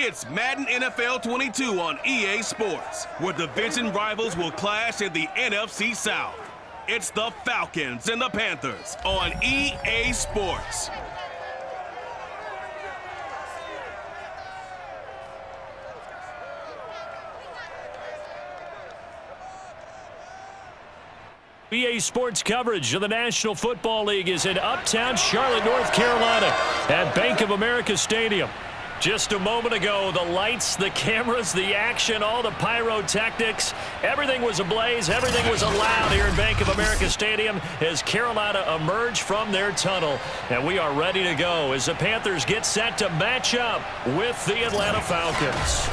It's Madden NFL 22 on EA Sports, where division rivals will clash in the NFC South. It's the Falcons and the Panthers on EA Sports. EA Sports coverage of the National Football League is in uptown Charlotte, North Carolina at Bank of America Stadium. Just a moment ago, the lights, the cameras, the action, all the pyrotechnics, everything was ablaze, everything was allowed here in Bank of America Stadium as Carolina emerged from their tunnel. And we are ready to go as the Panthers get set to match up with the Atlanta Falcons.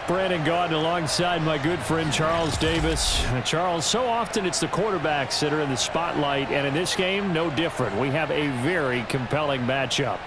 Brandon Gaudin alongside my good friend Charles Davis. Charles, so often it's the quarterbacks that are in the spotlight, and in this game, no different. We have a very compelling matchup.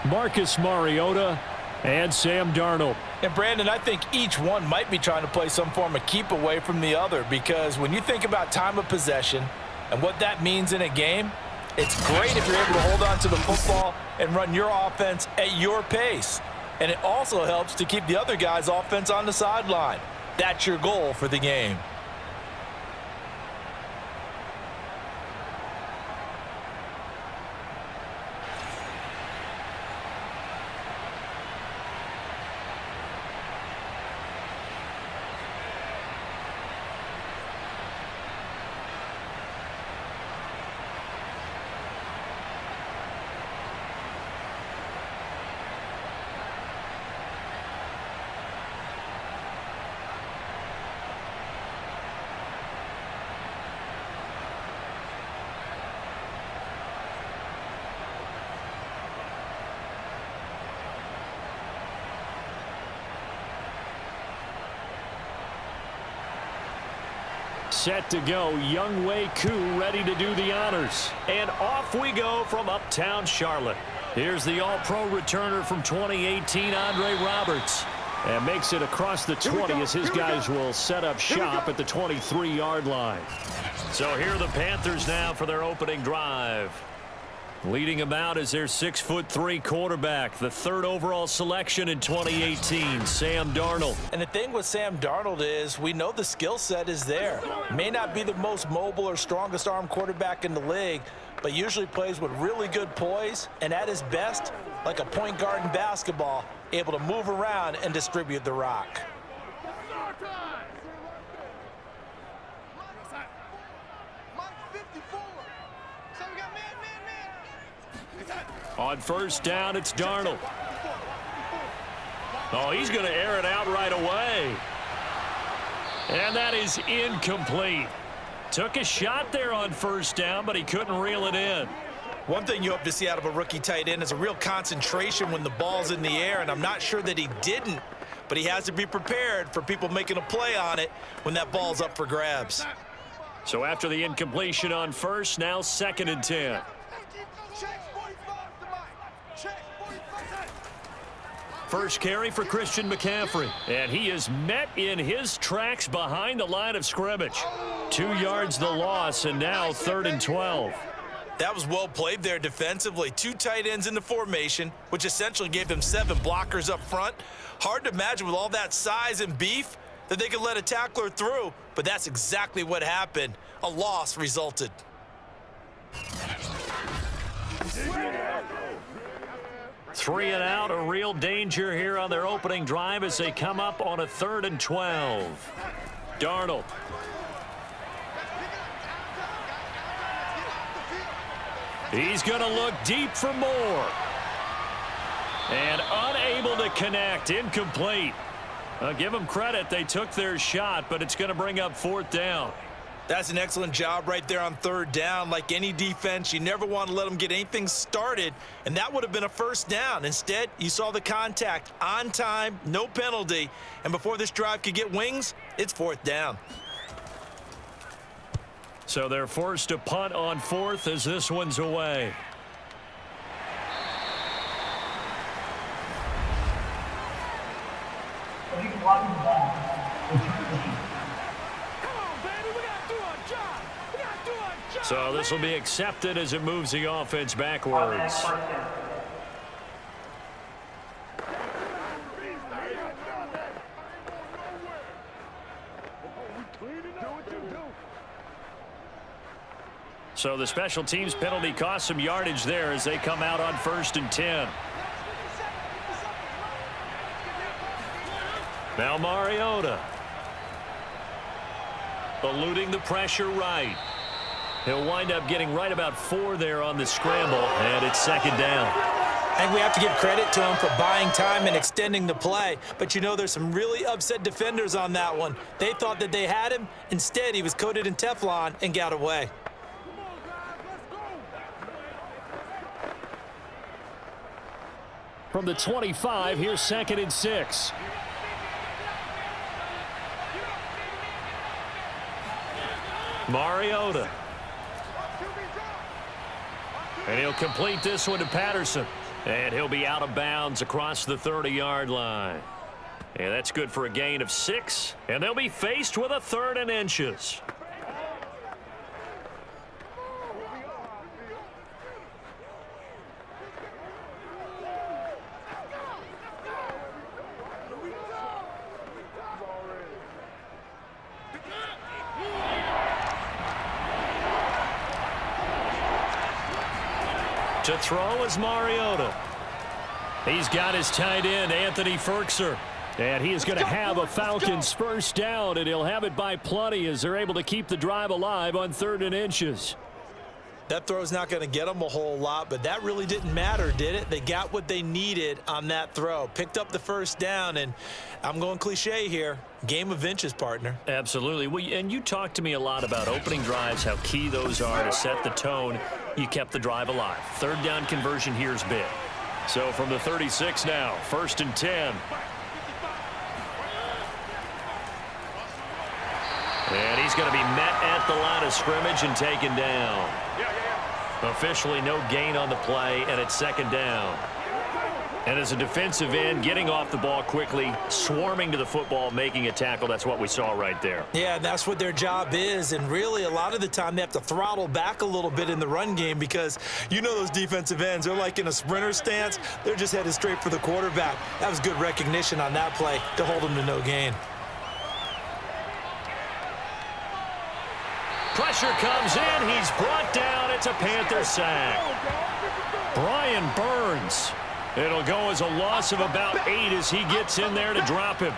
Marcus Mariota and Sam Darnold. And Brandon, I think each one might be trying to play some form of keep away from the other, because when you think about time of possession and what that means in a game, it's great if you're able to hold on to the football and run your offense at your pace. And it also helps to keep the other guy's offense on the sideline. That's your goal for the game. Set to go, Younghoe Koo ready to do the honors. And off we go from uptown Charlotte. Here's the all-pro returner from 2018, Andre Roberts. And makes it across the 20 as his guys will set up shop at the 23-yard line. So here are the Panthers now for their opening drive. Leading them out is their 6'3" quarterback, the third overall selection in 2018, Sam Darnold. And the thing with Sam Darnold is we know the skill set is there. May not be the most mobile or strongest arm quarterback in the league, but usually plays with really good poise, and at his best, like a point guard in basketball, able to move around and distribute the rock. On first down, it's Darnold. Oh, he's going to air it out right away. And that is incomplete. Took a shot there on first down, but he couldn't reel it in. One thing you hope to see out of a rookie tight end is a real concentration when the ball's in the air, and I'm not sure that he didn't, but he has to be prepared for people making a play on it when that ball's up for grabs. So after the incompletion on first, now 2nd and 10. First carry for Christian McCaffrey, and he is met in his tracks behind the line of scrimmage. 2 yards the loss, and now 3rd and 12. That was well played there defensively. 2 tight ends in the formation, which essentially gave them 7 blockers up front. Hard to imagine with all that size and beef that they could let a tackler through, but that's exactly what happened. A loss resulted. 3 and out, a real danger here on their opening drive as they come up on a 3rd and 12. Darnold. He's going to look deep for more. And unable to connect, incomplete. Give them credit, they took their shot, but it's going to bring up 4th down. That's an excellent job right there on 3rd down. Like any defense, you never want to let them get anything started, and that would have been a 1st down. Instead, you saw the contact on time, no penalty, and before this drive could get wings, it's 4th down. So they're forced to punt on 4th as this one's away. So this will be accepted as it moves the offense backwards. So the special teams penalty cost some yardage there as they come out on 1st and 10. Now Mariota. Eluding the pressure right. He'll wind up getting right about 4 there on the scramble, and it's 2nd down. I think we have to give credit to him for buying time and extending the play. But, you know, there's some really upset defenders on that one. They thought that they had him. Instead, he was coated in Teflon and got away. From the 25, here's 2nd and 6. Mariota. And he'll complete this one to Patterson. And he'll be out of bounds across the 30-yard line. And that's good for a gain of 6. And they'll be faced with a 3rd and inches. To throw is Mariota. He's got his tight end, Anthony Ferkser. And he is going to have a Falcons first down, and he'll have it by plenty as they're able to keep the drive alive on 3rd and inches. That throw's not going to get them a whole lot, but that really didn't matter, did it? They got what they needed on that throw. Picked up the first down, and I'm going cliche here. Game of inches, partner. Absolutely. And you talked to me a lot about opening drives, how key those are to set the tone. You kept the drive alive. 3rd down conversion here is big. So from the 36 now, 1st and 10. And he's going to be met at the line of scrimmage and taken down. Officially no gain on the play, and it's 2nd down. And as a defensive end, getting off the ball quickly, swarming to the football, making a tackle, that's what we saw right there. Yeah, that's what their job is, and really a lot of the time they have to throttle back a little bit in the run game because you know those defensive ends, they're like in a sprinter stance. They're just headed straight for the quarterback. That was good recognition on that play to hold them to no gain. Pressure comes in. He's brought down. It's a Panther sack. Brian Burns. It'll go as a loss of about 8 as he gets in there to drop him.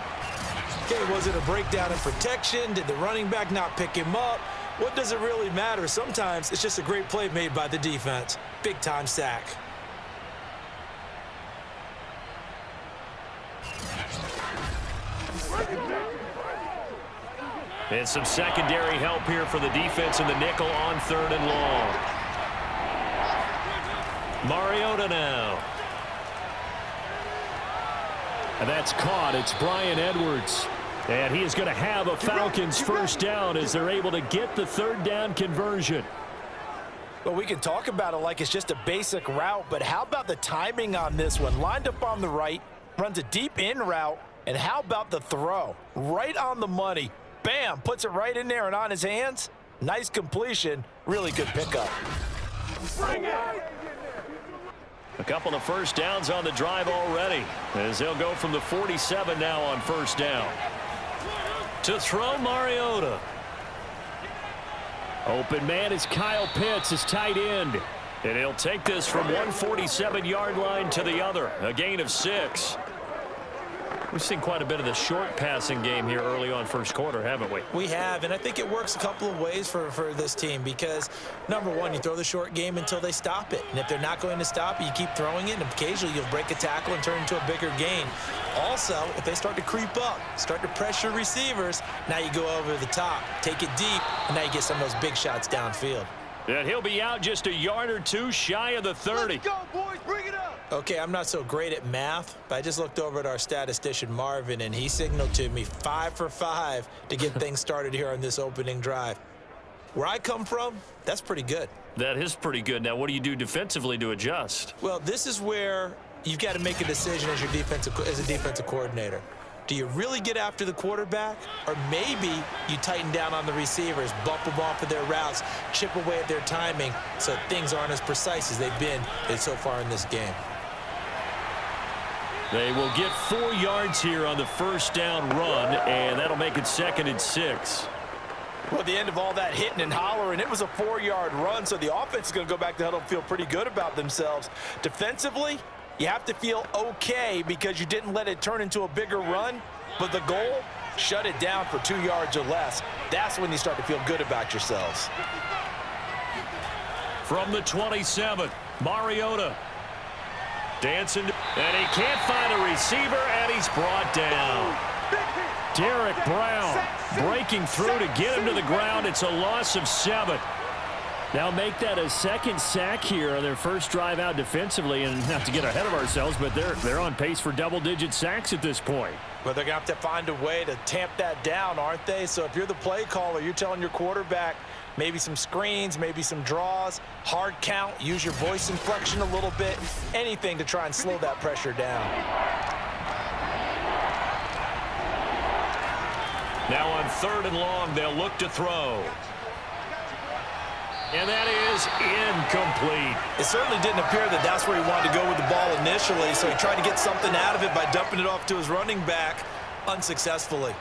Okay, was it a breakdown in protection? Did the running back not pick him up? What does it really matter? Sometimes it's just a great play made by the defense. Big-time sack. And some secondary help here for the defense in the nickel on 3rd and long. Mariota now. And that's caught. It's Brian Edwards. And he is going to have a Falcons first down as they're able to get the 3rd down conversion. Well, we can talk about it like it's just a basic route, but how about the timing on this one? Lined up on the right, runs a deep in route, and how about the throw? Right on the money. Bam, puts it right in there and on his hands. Nice completion. Really good pickup. A couple of first downs on the drive already as they'll go from the 47 now on 1st down. To throw, Mariota. Open man is Kyle Pitts, his tight end. And he'll take this from 147-yard line to the other. A gain of 6. We've seen quite a bit of the short passing game here early on 1st quarter, haven't we? We have, and I think it works a couple of ways for this team because, number one, you throw the short game until they stop it. And if they're not going to stop it, you keep throwing it, and occasionally you'll break a tackle and turn into a bigger gain. Also, if they start to creep up, start to pressure receivers, now you go over the top, take it deep, and now you get some of those big shots downfield. And he'll be out just a yard or two shy of the 30. Let's go, boys. Bring it up. Okay, I'm not so great at math, but I just looked over at our statistician, Marvin, and he signaled to me 5 for 5 to get things started here on this opening drive. Where I come from, that's pretty good. That is pretty good. Now, what do you do defensively to adjust? Well, this is where you've got to make a decision as a defensive coordinator. Do you really get after the quarterback? Or maybe you tighten down on the receivers, bump them off of their routes, chip away at their timing so things aren't as precise as they've been so far in this game. They will get 4 yards here on the first down run, and that'll make it 2nd and 6. Well, at the end of all that hitting and hollering, it was a 4-yard run, so the offense is going to go back to the huddle and feel pretty good about themselves. Defensively, you have to feel okay because you didn't let it turn into a bigger run, but the goal, shut it down for 2 yards or less. That's when you start to feel good about yourselves. From the 27, Mariota. Dancing, and he can't find a receiver, and he's brought down. Derek Brown breaking through to get him to the ground. It's a loss of 7. Now make that a second sack here on their first drive out defensively, and not to get ahead of ourselves, but they're on pace for double-digit sacks at this point. Well, they're going to have to find a way to tamp that down, aren't they? So if you're the play caller, you're telling your quarterback maybe some screens, maybe some draws, hard count, use your voice inflection a little bit, anything to try and slow that pressure down. Now on 3rd and long, they'll look to throw. And that is incomplete. It certainly didn't appear that that's where he wanted to go with the ball initially, so he tried to get something out of it by dumping it off to his running back unsuccessfully.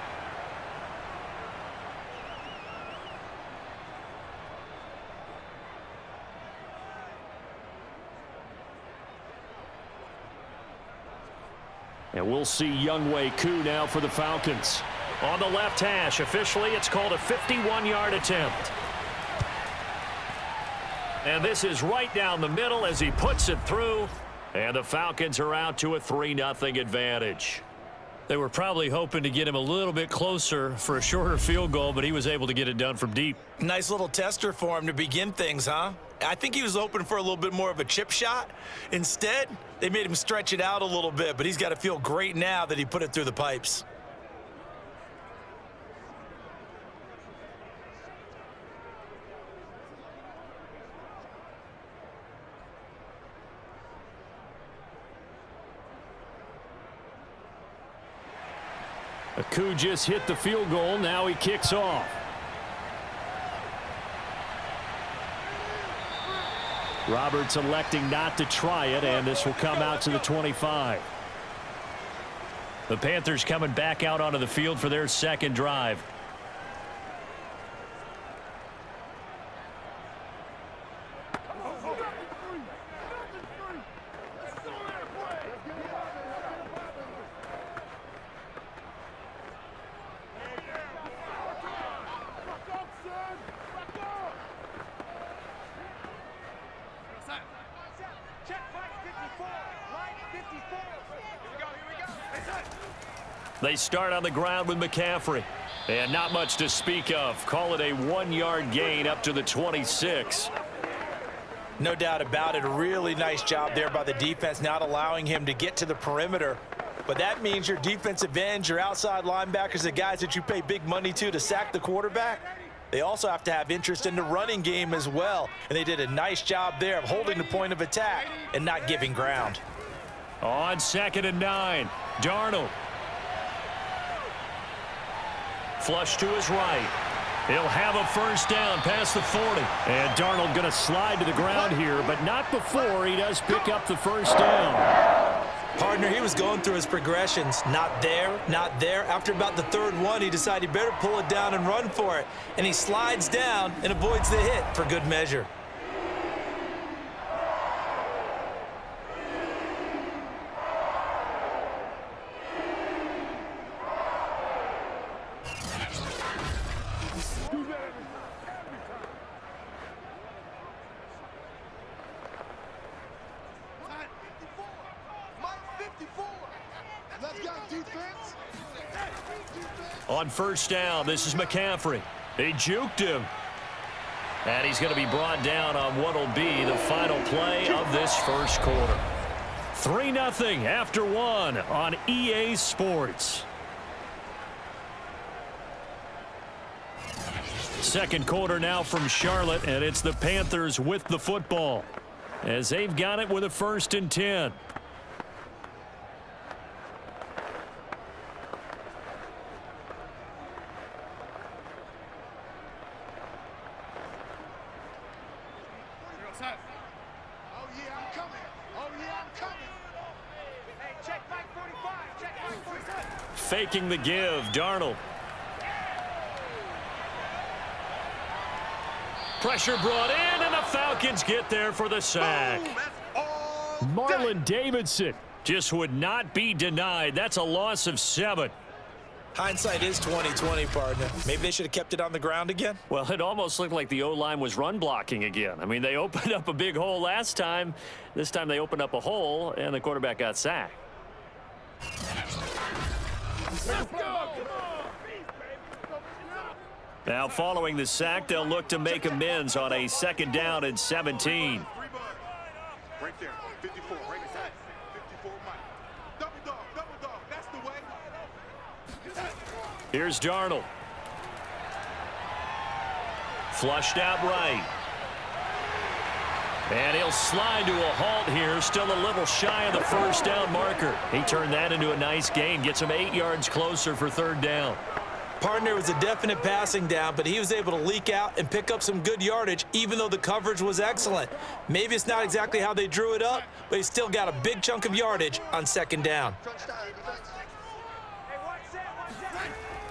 And we'll see Younghoe Koo now for the Falcons. On the left hash, officially it's called a 51-yard attempt. And this is right down the middle as he puts it through. And the Falcons are out to a 3-0 advantage. They were probably hoping to get him a little bit closer for a shorter field goal, but he was able to get it done from deep. Nice little tester for him to begin things, huh? I think he was hoping for a little bit more of a chip shot. Instead, they made him stretch it out a little bit, but he's got to feel great now that he put it through the pipes. Koo just hit the field goal. Now he kicks off. Roberts electing not to try it, and this will come out to the 25. The Panthers coming back out onto the field for their second drive. They start on the ground with McCaffrey. And not much to speak of. Call it a 1-yard gain up to the 26. No doubt about it. A really nice job there by the defense, not allowing him to get to the perimeter. But that means your defensive ends, your outside linebackers, the guys that you pay big money to sack the quarterback, they also have to have interest in the running game as well. And they did a nice job there of holding the point of attack and not giving ground. On 2nd and 9, Darnold. Flush to his right. He'll have a first down past the 40. And Darnold going to slide to the ground here, but not before he does pick up the first down. Partner, he was going through his progressions. Not there, not there. After about the 3rd one, he decided he better pull it down and run for it. And he slides down and avoids the hit for good measure. On first down, this is McCaffrey. He juked him. And he's going to be brought down on what will be the final play of this first quarter. 3-0 after 1 on EA Sports. Second quarter now from Charlotte, and it's the Panthers with the football as they've got it with a 1st and 10. Faking the give, Darnold. Pressure brought in, and the Falcons get there for the sack. Marlon Davidson just would not be denied. That's a loss of 7. Hindsight is 20/20, partner. Maybe they should have kept it on the ground again. Well, it almost looked like the O-line was run blocking again. I mean, they opened up a big hole last time. This time they opened up a hole, and the quarterback got sacked. Now, following the sack, they'll look to make amends on a 2nd down and 17. Right there, 54, right inside. 54, Mike. Double dog, that's the way. Here's Darnold. Flushed out right. And he'll slide to a halt here, still a little shy of the 1st down marker. He turned that into a nice gain, gets him 8 yards closer for 3rd down. Partner was a definite passing down, but he was able to leak out and pick up some good yardage, even though the coverage was excellent. Maybe it's not exactly how they drew it up, but he still got a big chunk of yardage on 2nd down.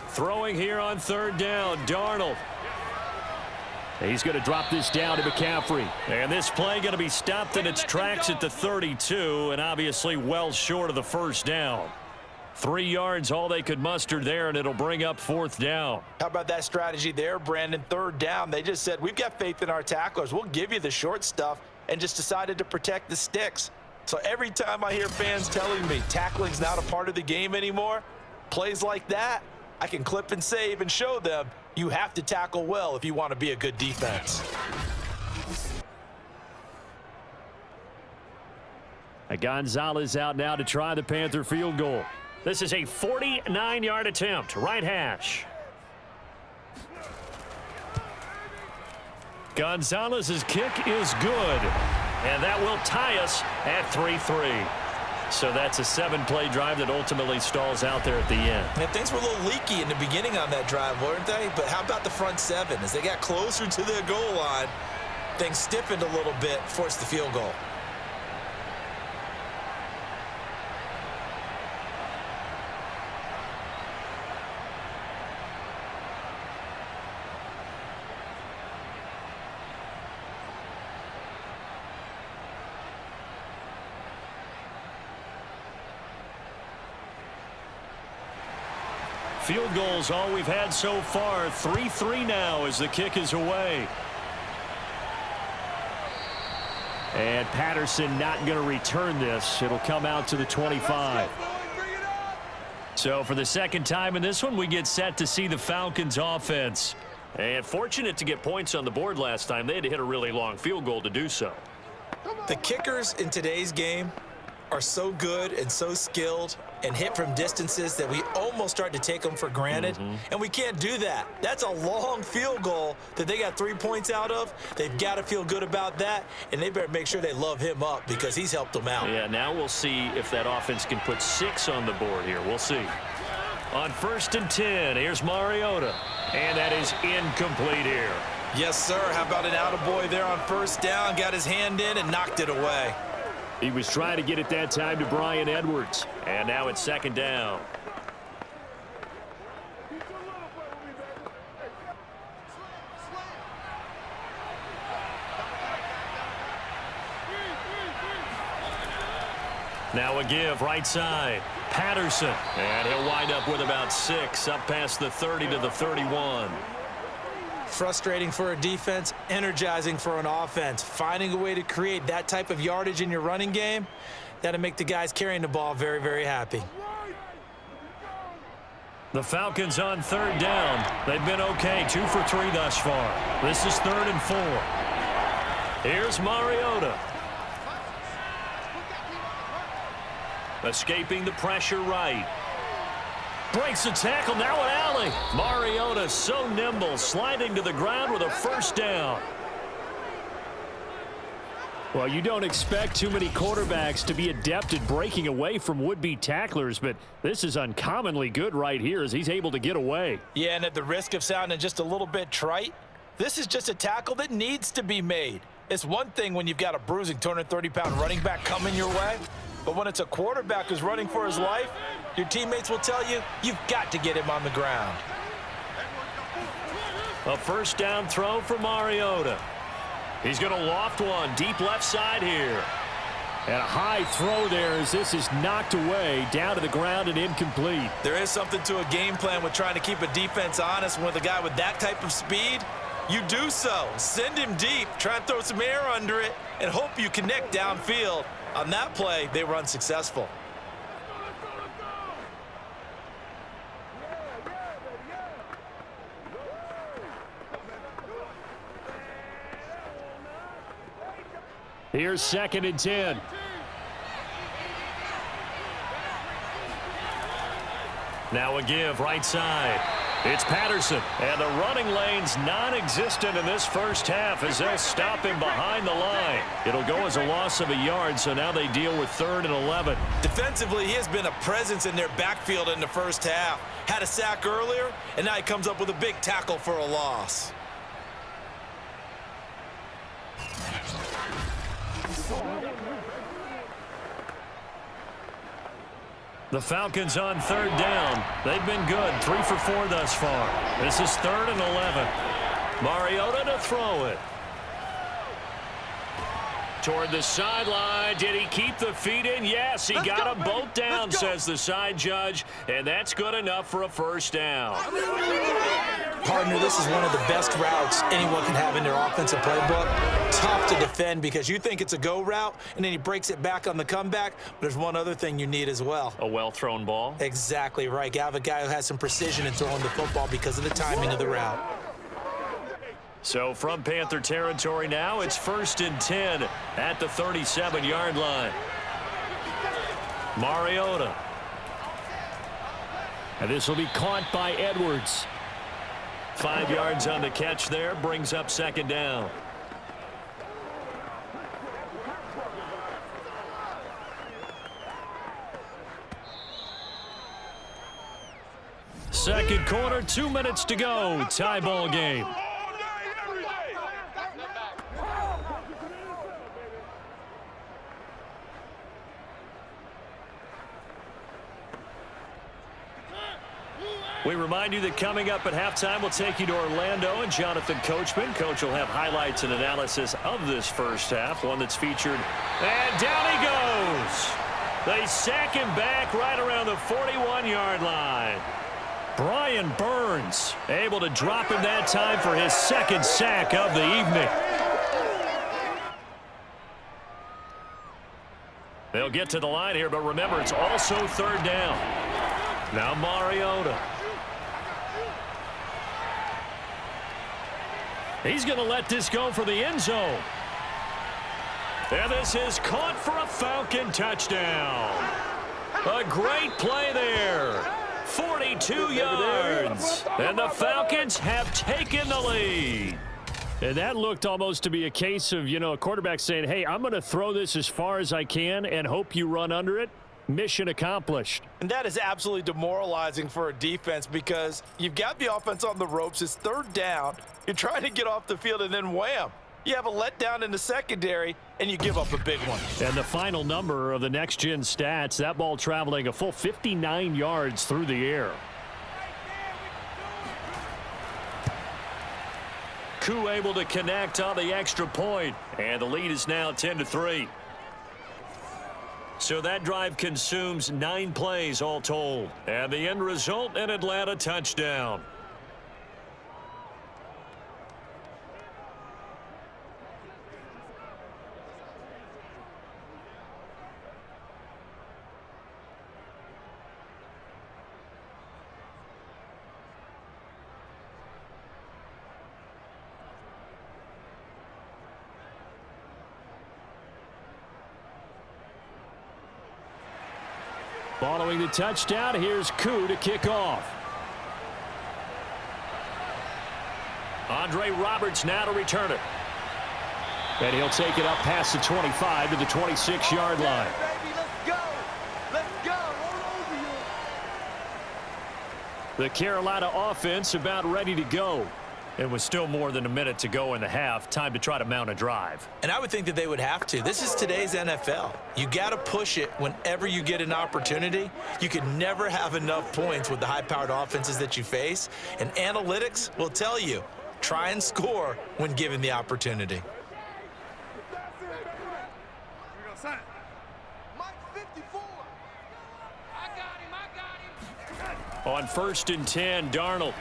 Throwing here on 3rd down, Darnold. He's going to drop this down to McCaffrey. And this play going to be stopped in its tracks at the 32, and obviously well short of the 1st down. 3 yards, all they could muster there, and it'll bring up 4th down. How about that strategy there, Brandon? 3rd down, they just said, we've got faith in our tacklers. We'll give you the short stuff, and just decided to protect the sticks. So every time I hear fans telling me tackling's not a part of the game anymore, plays like that, I can clip and save and show them you have to tackle well if you want to be a good defense. Gonzalez out now to try the Panther field goal. This is a 49-yard attempt, right hash. Gonzalez's kick is good, and that will tie us at 3-3. So that's a 7-play drive that ultimately stalls out there at the end. Yeah, things were a little leaky in the beginning on that drive, weren't they? But how about the front 7? As they got closer to the goal line, things stiffened a little bit, forced the field goal. Field goals all we've had so far. 3-3 now as the kick is away. And Patterson not going to return this. It'll come out to the 25. So for the 2nd time in this one, we get set to see the Falcons offense. And fortunate to get points on the board last time. They had to hit a really long field goal to do so. The kickers in today's game are so good and so skilled and hit from distances that we almost start to take them for granted. And we can't do that. That's a long field goal that they got 3 points out of. They've got to feel good about that, and they better make sure they love him up because he's helped them out. Yeah, now we'll see if that offense can put 6 on the board here. We'll see. On 1st and 10, here's Mariota, and that is incomplete here. Yes, sir. How about an attaboy there on 1st down? Got his hand in and knocked it away. He was trying to get it that time to Bryan Edwards. And now it's 2nd down. Now a give right side. Patterson. And he'll wind up with about 6 up past the 30 to the 31. Frustrating for a defense, energizing for an offense. Finding a way to create that type of yardage in your running game, that'll make the guys carrying the ball very, very happy. The Falcons on 3rd down. They've been okay, 2 for 3 thus far. This is 3rd and 4. Here's Mariota. Escaping the pressure right. Breaks the tackle, now an alley. Mariota so nimble, sliding to the ground with a 1st down. Well, you don't expect too many quarterbacks to be adept at breaking away from would-be tacklers, but this is uncommonly good right here as he's able to get away. Yeah, and at the risk of sounding just a little bit trite, this is just a tackle that needs to be made. It's one thing when you've got a bruising 230-pound running back coming your way, but when it's a quarterback who's running for his life, your teammates will tell you, you've got to get him on the ground. A first down throw for Mariota. He's going to loft one deep left side here. And a high throw there as this is knocked away down to the ground and incomplete. There is something to a game plan with trying to keep a defense honest. With a guy with that type of speed, you do so. Send him deep, try and throw some air under it, and hope you connect downfield. On that play, they were unsuccessful. Here's 2nd and 10. Now a give right side. It's Patterson, and the running lane's non-existent in this first half as they'll stop him behind the line. It'll go as a loss of a yard, so now they deal with 3rd and 11. Defensively, he has been a presence in their backfield in the first half. Had a sack earlier, and now he comes up with a big tackle for a loss. The Falcons on 3rd down. They've been good, 3 for 4 thus far. This is 3rd and 11. Mariota to throw it. Toward the sideline. Did he keep the feet in? Yes, he got them both down, says the side judge, and that's good enough for a first down. Partner, this is one of the best routes anyone can have in their offensive playbook. Tough to defend because you think it's a go route, and then he breaks it back on the comeback. But there's one other thing you need as well. A well-thrown ball. Exactly right. You have a guy who has some precision in throwing the football because of the timing of the route. So from Panther territory now, it's 1st and 10 at the 37-yard line. Mariota. And this will be caught by Edwards. 5 yards on the catch there, brings up 2nd down. Second quarter, 2 minutes to go. Tie ball game. We remind you that coming up at halftime, we'll take you to Orlando and Jonathan Coachman. Coach will have highlights and analysis of this first half, one that's featured. And down he goes. They sack him back right around the 41-yard line. Brian Burns able to drop him that time for his 2nd sack of the evening. They'll get to the line here, but remember, it's also 3rd down. Now Mariota. He's going to let this go for the end zone. And this is caught for a Falcon touchdown. A great play there. 42 yards. And the Falcons have taken the lead. And that looked almost to be a case of, a quarterback saying, hey, I'm going to throw this as far as I can and hope you run under it. Mission accomplished. And that is absolutely demoralizing for a defense because you've got the offense on the ropes. It's 3rd down. You're trying to get off the field, and then wham. You have a letdown in the secondary, and you give up a big one. And the final number of the next-gen stats, that ball traveling a full 59 yards through the air. Koo able to connect on the extra point, and the lead is now 10-3. So that drive consumes 9 plays all told. And the end result, an Atlanta touchdown. Following the touchdown, here's Koo to kick off. Andre Roberts now to return it. And he'll take it up past the 25 to the 26-yard line. The Carolina offense about ready to go. It was still more than a minute to go in the half. Time to try to mount a drive. And I would think that they would have to. This is today's NFL. You got to push it whenever you get an opportunity. You can never have enough points with the high-powered offenses that you face. And analytics will tell you, try and score when given the opportunity. On 1st and 10, Darnold.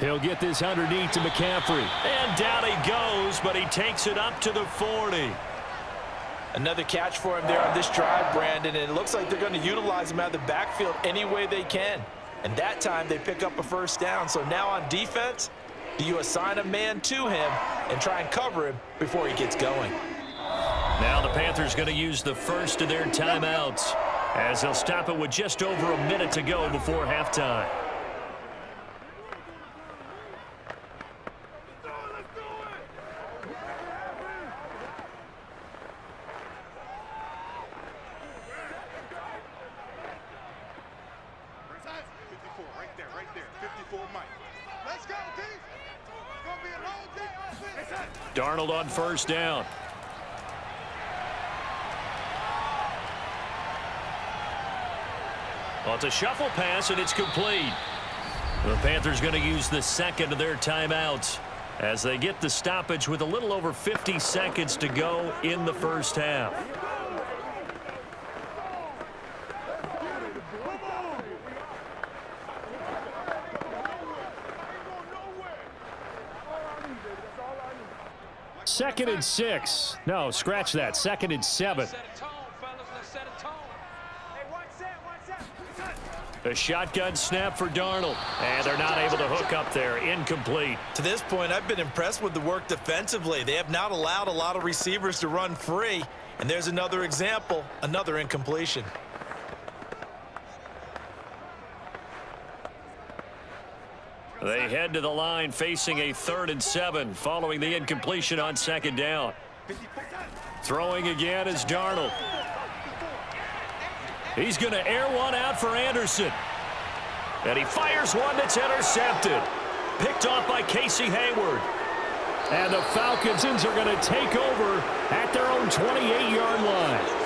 He'll get this underneath to McCaffrey. And down he goes, but he takes it up to the 40. Another catch for him there on this drive, Brandon, and it looks like they're going to utilize him out of the backfield any way they can. And that time they pick up a first down. So now on defense, do you assign a man to him and try and cover him before he gets going? Now the Panthers going to use the first of their timeouts, as they'll stop it with just over a minute to go before halftime. Right there. 54 Mike. Let's go, Keith. It's going to be a long day. Darnold on 1st down. Well, it's a shuffle pass, and it's complete. The Panthers going to use the second of their timeouts as they get the stoppage with a little over 50 seconds to go in the first half. Second and 6. No, scratch that. 2nd and 7. A shotgun snap for Darnold. And they're not able to hook up there. Incomplete. To this point, I've been impressed with the work defensively. They have not allowed a lot of receivers to run free. And there's another example, another incompletion. They head to the line facing a 3rd and 7 following the incompletion on 2nd down. Throwing again is Darnold. He's going to air one out for Anderson. And he fires one that's intercepted. Picked off by Casey Hayward. And the Falcons are going to take over at their own 28-yard line.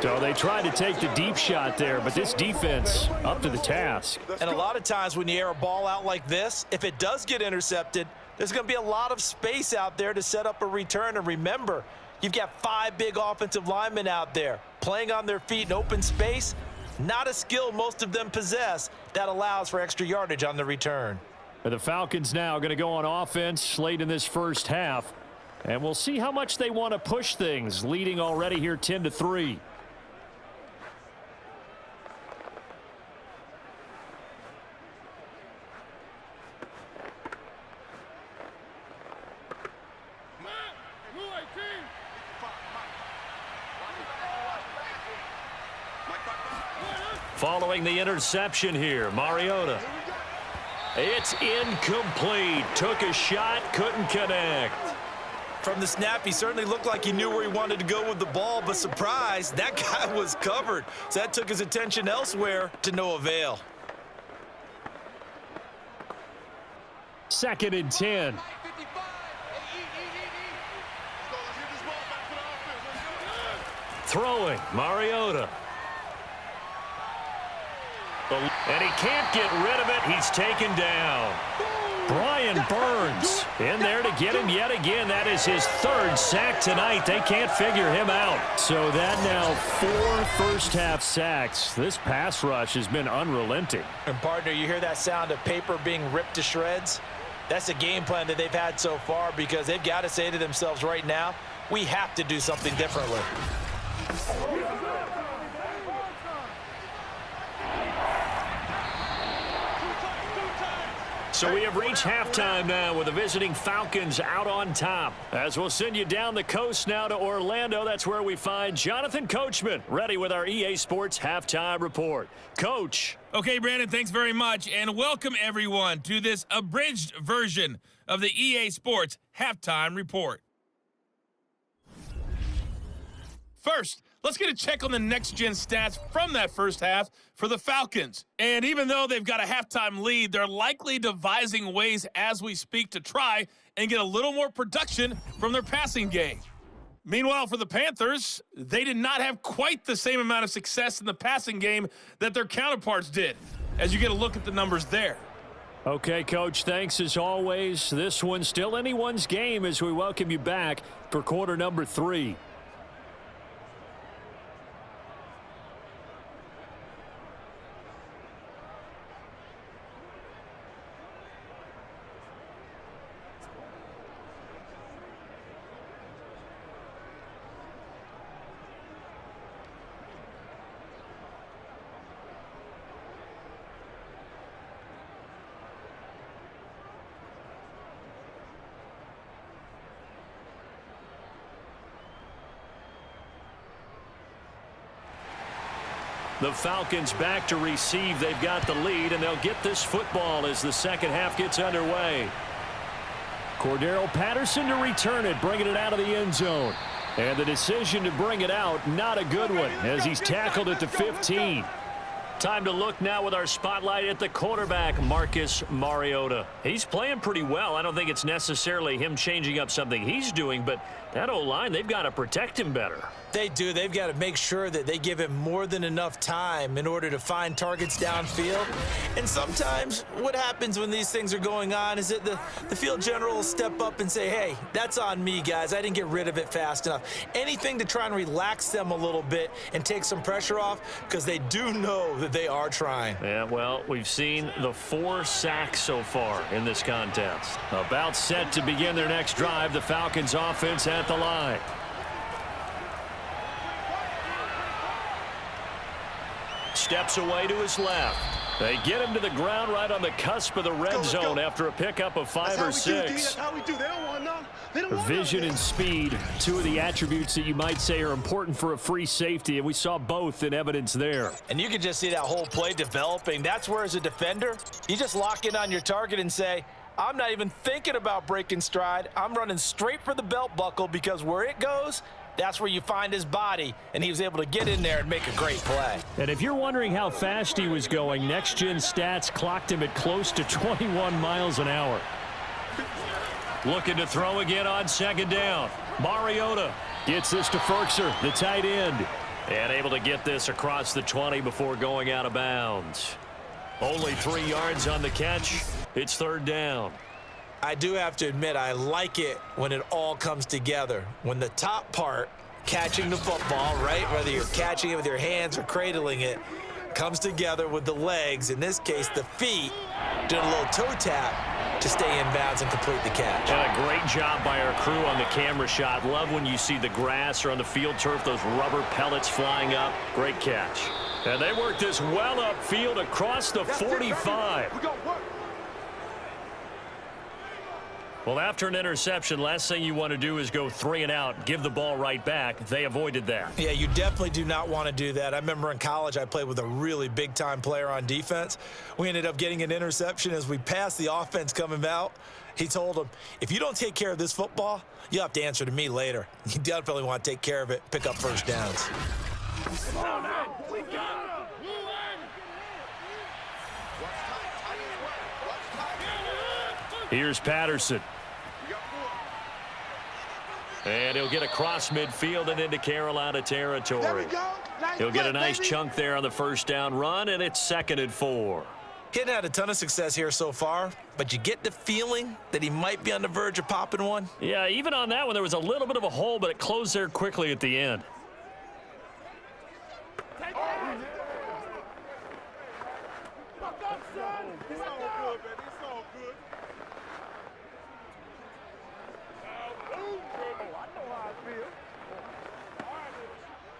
So they tried to take the deep shot there, but this defense up to the task. And a lot of times when you air a ball out like this, if it does get intercepted, there's going to be a lot of space out there to set up a return. And remember, you've got 5 big offensive linemen out there playing on their feet in open space. Not a skill most of them possess that allows for extra yardage on the return. And the Falcons now going to go on offense late in this first half. And we'll see how much they want to push things, leading already here 10-3. Following the interception here, Mariota. It's incomplete. Took a shot, couldn't connect. From the snap, he certainly looked like he knew where he wanted to go with the ball, but surprise, that guy was covered. So that took his attention elsewhere to no avail. 2nd and 10. Throwing, Mariota. And he can't get rid of it. He's taken down. Brian Burns in there to get him yet again. That is his 3rd sack tonight. They can't figure him out. So that now 4 first-half sacks. This pass rush has been unrelenting. And, partner, you hear that sound of paper being ripped to shreds? That's the game plan that they've had so far, because they've got to say to themselves right now, we have to do something differently. So we have reached halftime now with the visiting Falcons out on top. As we'll send you down the coast now to Orlando, that's where we find Jonathan Coachman, ready with our EA Sports Halftime Report. Coach. Okay, Brandon, thanks very much, and welcome everyone to this abridged version of the EA Sports Halftime Report. First, let's get a check on the next-gen stats from that first half for the Falcons. And even though they've got a halftime lead, they're likely devising ways as we speak to try and get a little more production from their passing game. Meanwhile, for the Panthers, they did not have quite the same amount of success in the passing game that their counterparts did, as you get a look at the numbers there. Okay, Coach, thanks as always. This one's still anyone's game as we welcome you back for quarter number 3. The Falcons back to receive. They've got the lead, and they'll get this football as the second half gets underway. Cordero Patterson to return it, bringing it out of the end zone. And the decision to bring it out, not a good one, as he's tackled at the 15. Time to look now with our spotlight at the quarterback, Marcus Mariota. He's playing pretty well. I don't think it's necessarily him changing up something he's doing, but that O-line, they've got to protect him better. They do. They've got to make sure that they give him more than enough time in order to find targets downfield. And sometimes what happens when these things are going on is that the field general will step up and say, hey, that's on me, guys. I didn't get rid of it fast enough. Anything to try and relax them a little bit and take some pressure off, because they do know that they are trying. Yeah, well, we've seen the 4 sacks so far in this contest. About set to begin their next drive, the Falcons offense at the line. Steps away to his left. They get him to the ground right on the cusp of the red zone after a pickup of 5 or 6. That's how we do. They don't want none. They don't want Vision and speed, 2 of the attributes that you might say are important for a free safety, and we saw both in evidence there. And you can just see that whole play developing. That's where, as a defender, you just lock in on your target and say, I'm not even thinking about breaking stride. I'm running straight for the belt buckle, because where it goes, that's where you find his body, and he was able to get in there and make a great play. And if you're wondering how fast he was going, next-gen stats clocked him at close to 21 miles an hour. Looking to throw again on second down. Mariota gets this to Ferkser, the tight end, and able to get this across the 20 before going out of bounds. Only 3 yards on the catch. It's third down. I do have to admit, I like it when it all comes together. When the top part, catching the football, right, whether you're catching it with your hands or cradling it, comes together with the legs, in this case the feet, doing a little toe tap to stay in bounds and complete the catch. And a great job by our crew on the camera shot. Love when you see the grass or on the field turf, those rubber pellets flying up. Great catch. And they work this well upfield across the 45. We go work. Well, after an interception, last thing you want to do is go 3 and out, give the ball right back. They avoided that. Yeah, you definitely do not want to do that. I remember in college I played with a really big-time player on defense. We ended up getting an interception as we passed the offense coming out. He told him, if you don't take care of this football, you'll have to answer to me later. You definitely want to take care of it, pick up first downs. Come on now. We got it. Here's Patterson. And he'll get across midfield and into Carolina territory. There we go. Nice He'll get play, a nice baby. chunk there on the first down run, and it's 2nd and 4. He hadn't had a ton of success here so far, but you get the feeling that he might be on the verge of popping one. Yeah, even on that one, there was a little bit of a hole, but it closed there quickly at the end. It's all good, baby. It's all good.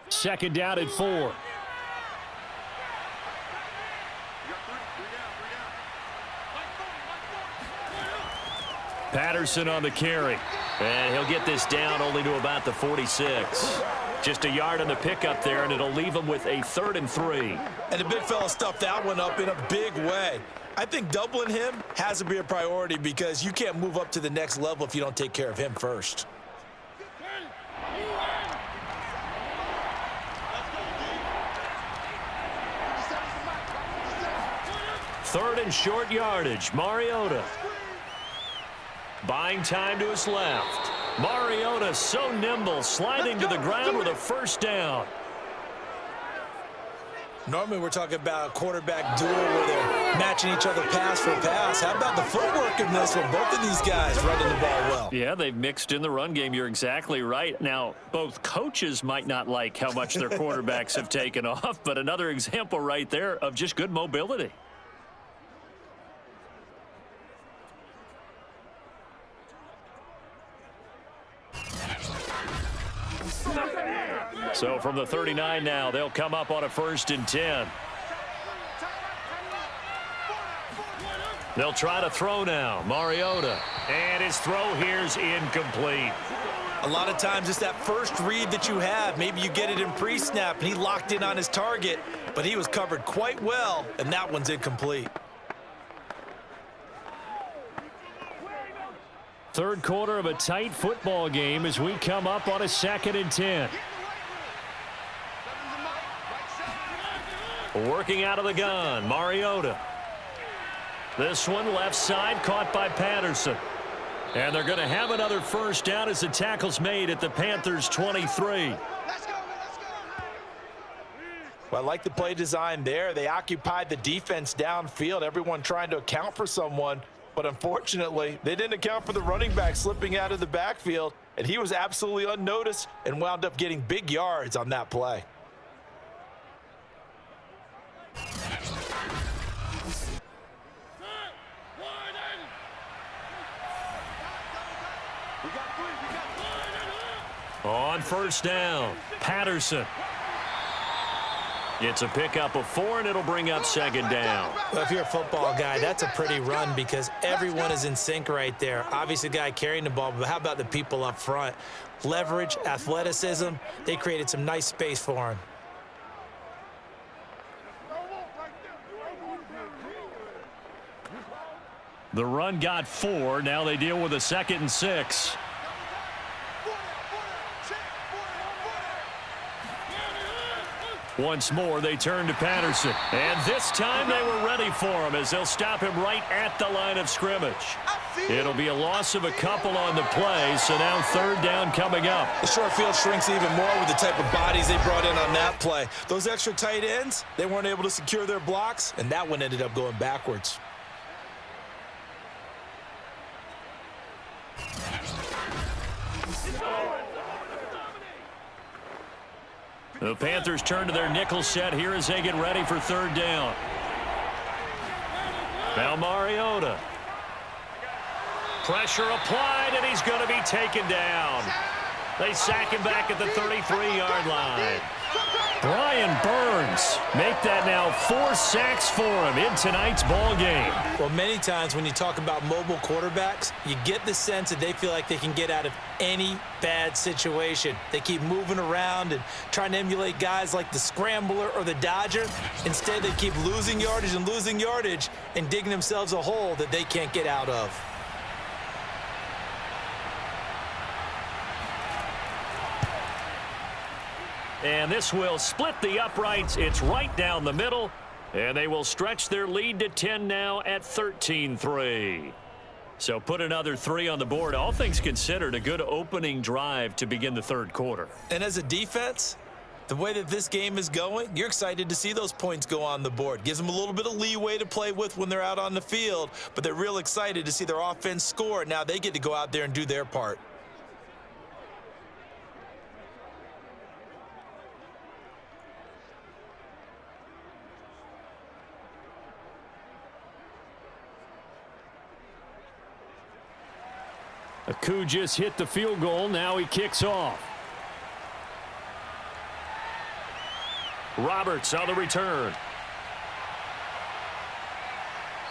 Second down and 4. Patterson on the carry. And he'll get this down only to about the 46. Just a yard on the pickup there, and it'll leave him with a 3rd and 3. And the big fella stuffed that one up in a big way. I think doubling him has to be a priority, because you can't move up to the next level if you don't take care of him first. Third and short yardage. Mariota. Buying time to his left. Mariota so nimble, sliding to the ground with a first down. Normally we're talking about a quarterback duel where they're matching each other pass for pass. How about the footwork in this one? Both of these guys running the ball well. Yeah, they've mixed in the run game. You're exactly right. Now, both coaches might not like how much their quarterbacks have taken off, but another example right there of just good mobility. So from the 39 now, they'll come up on a 1st and 10. They'll try to throw now. Mariota. And his throw here's incomplete. A lot of times it's that first read that you have. Maybe you get it in pre-snap, and he locked in on his target, but he was covered quite well, and that one's incomplete. Third quarter of a tight football game as we come up on a 2nd and 10. Working out of the gun, Mariota. This one left side caught by Patterson. And they're going to have another first down as the tackle's made at the Panthers' 23. Well, I like the play design there. They occupied the defense downfield, everyone trying to account for someone. But unfortunately, they didn't account for the running back slipping out of the backfield. And he was absolutely unnoticed and wound up getting big yards on that play. On first down, Patterson. It's a pickup of 4, and it'll bring up 2nd down. Well, if you're a football guy, that's a pretty run because everyone is in sync right there. Obviously, the guy carrying the ball, but how about the people up front? Leverage, athleticism, they created some nice space for him. The run got 4. Now they deal with a 2nd and 6. Once more, they turn to Patterson. And this time they were ready for him as they'll stop him right at the line of scrimmage. It'll be a loss of a couple on the play, so now 3rd down coming up. The short field shrinks even more with the type of bodies they brought in on that play. Those extra tight ends, they weren't able to secure their blocks, and that one ended up going backwards. The Panthers turn to their nickel set here as they get ready for 3rd down. Now Mariota. Pressure applied, and he's going to be taken down. They sack him back at the 33-yard line. Brian Burns make that now 4 sacks for him in tonight's ball game. Well, many times when you talk about mobile quarterbacks, you get the sense that they feel like they can get out of any bad situation. They keep moving around and trying to emulate guys like the Scrambler or the Dodger. Instead, they keep losing yardage and digging themselves a hole that they can't get out of. And this will split the uprights. It's right down the middle. And they will stretch their lead to 10 now at 13-3. So put another 3 on the board. All things considered, a good opening drive to begin the 3rd quarter. And as a defense, the way that this game is going, you're excited to see those points go on the board. Gives them a little bit of leeway to play with when they're out on the field, but they're real excited to see their offense score. Now they get to go out there and do their part. Aku just hit the field goal. Now he kicks off. Roberts on the return.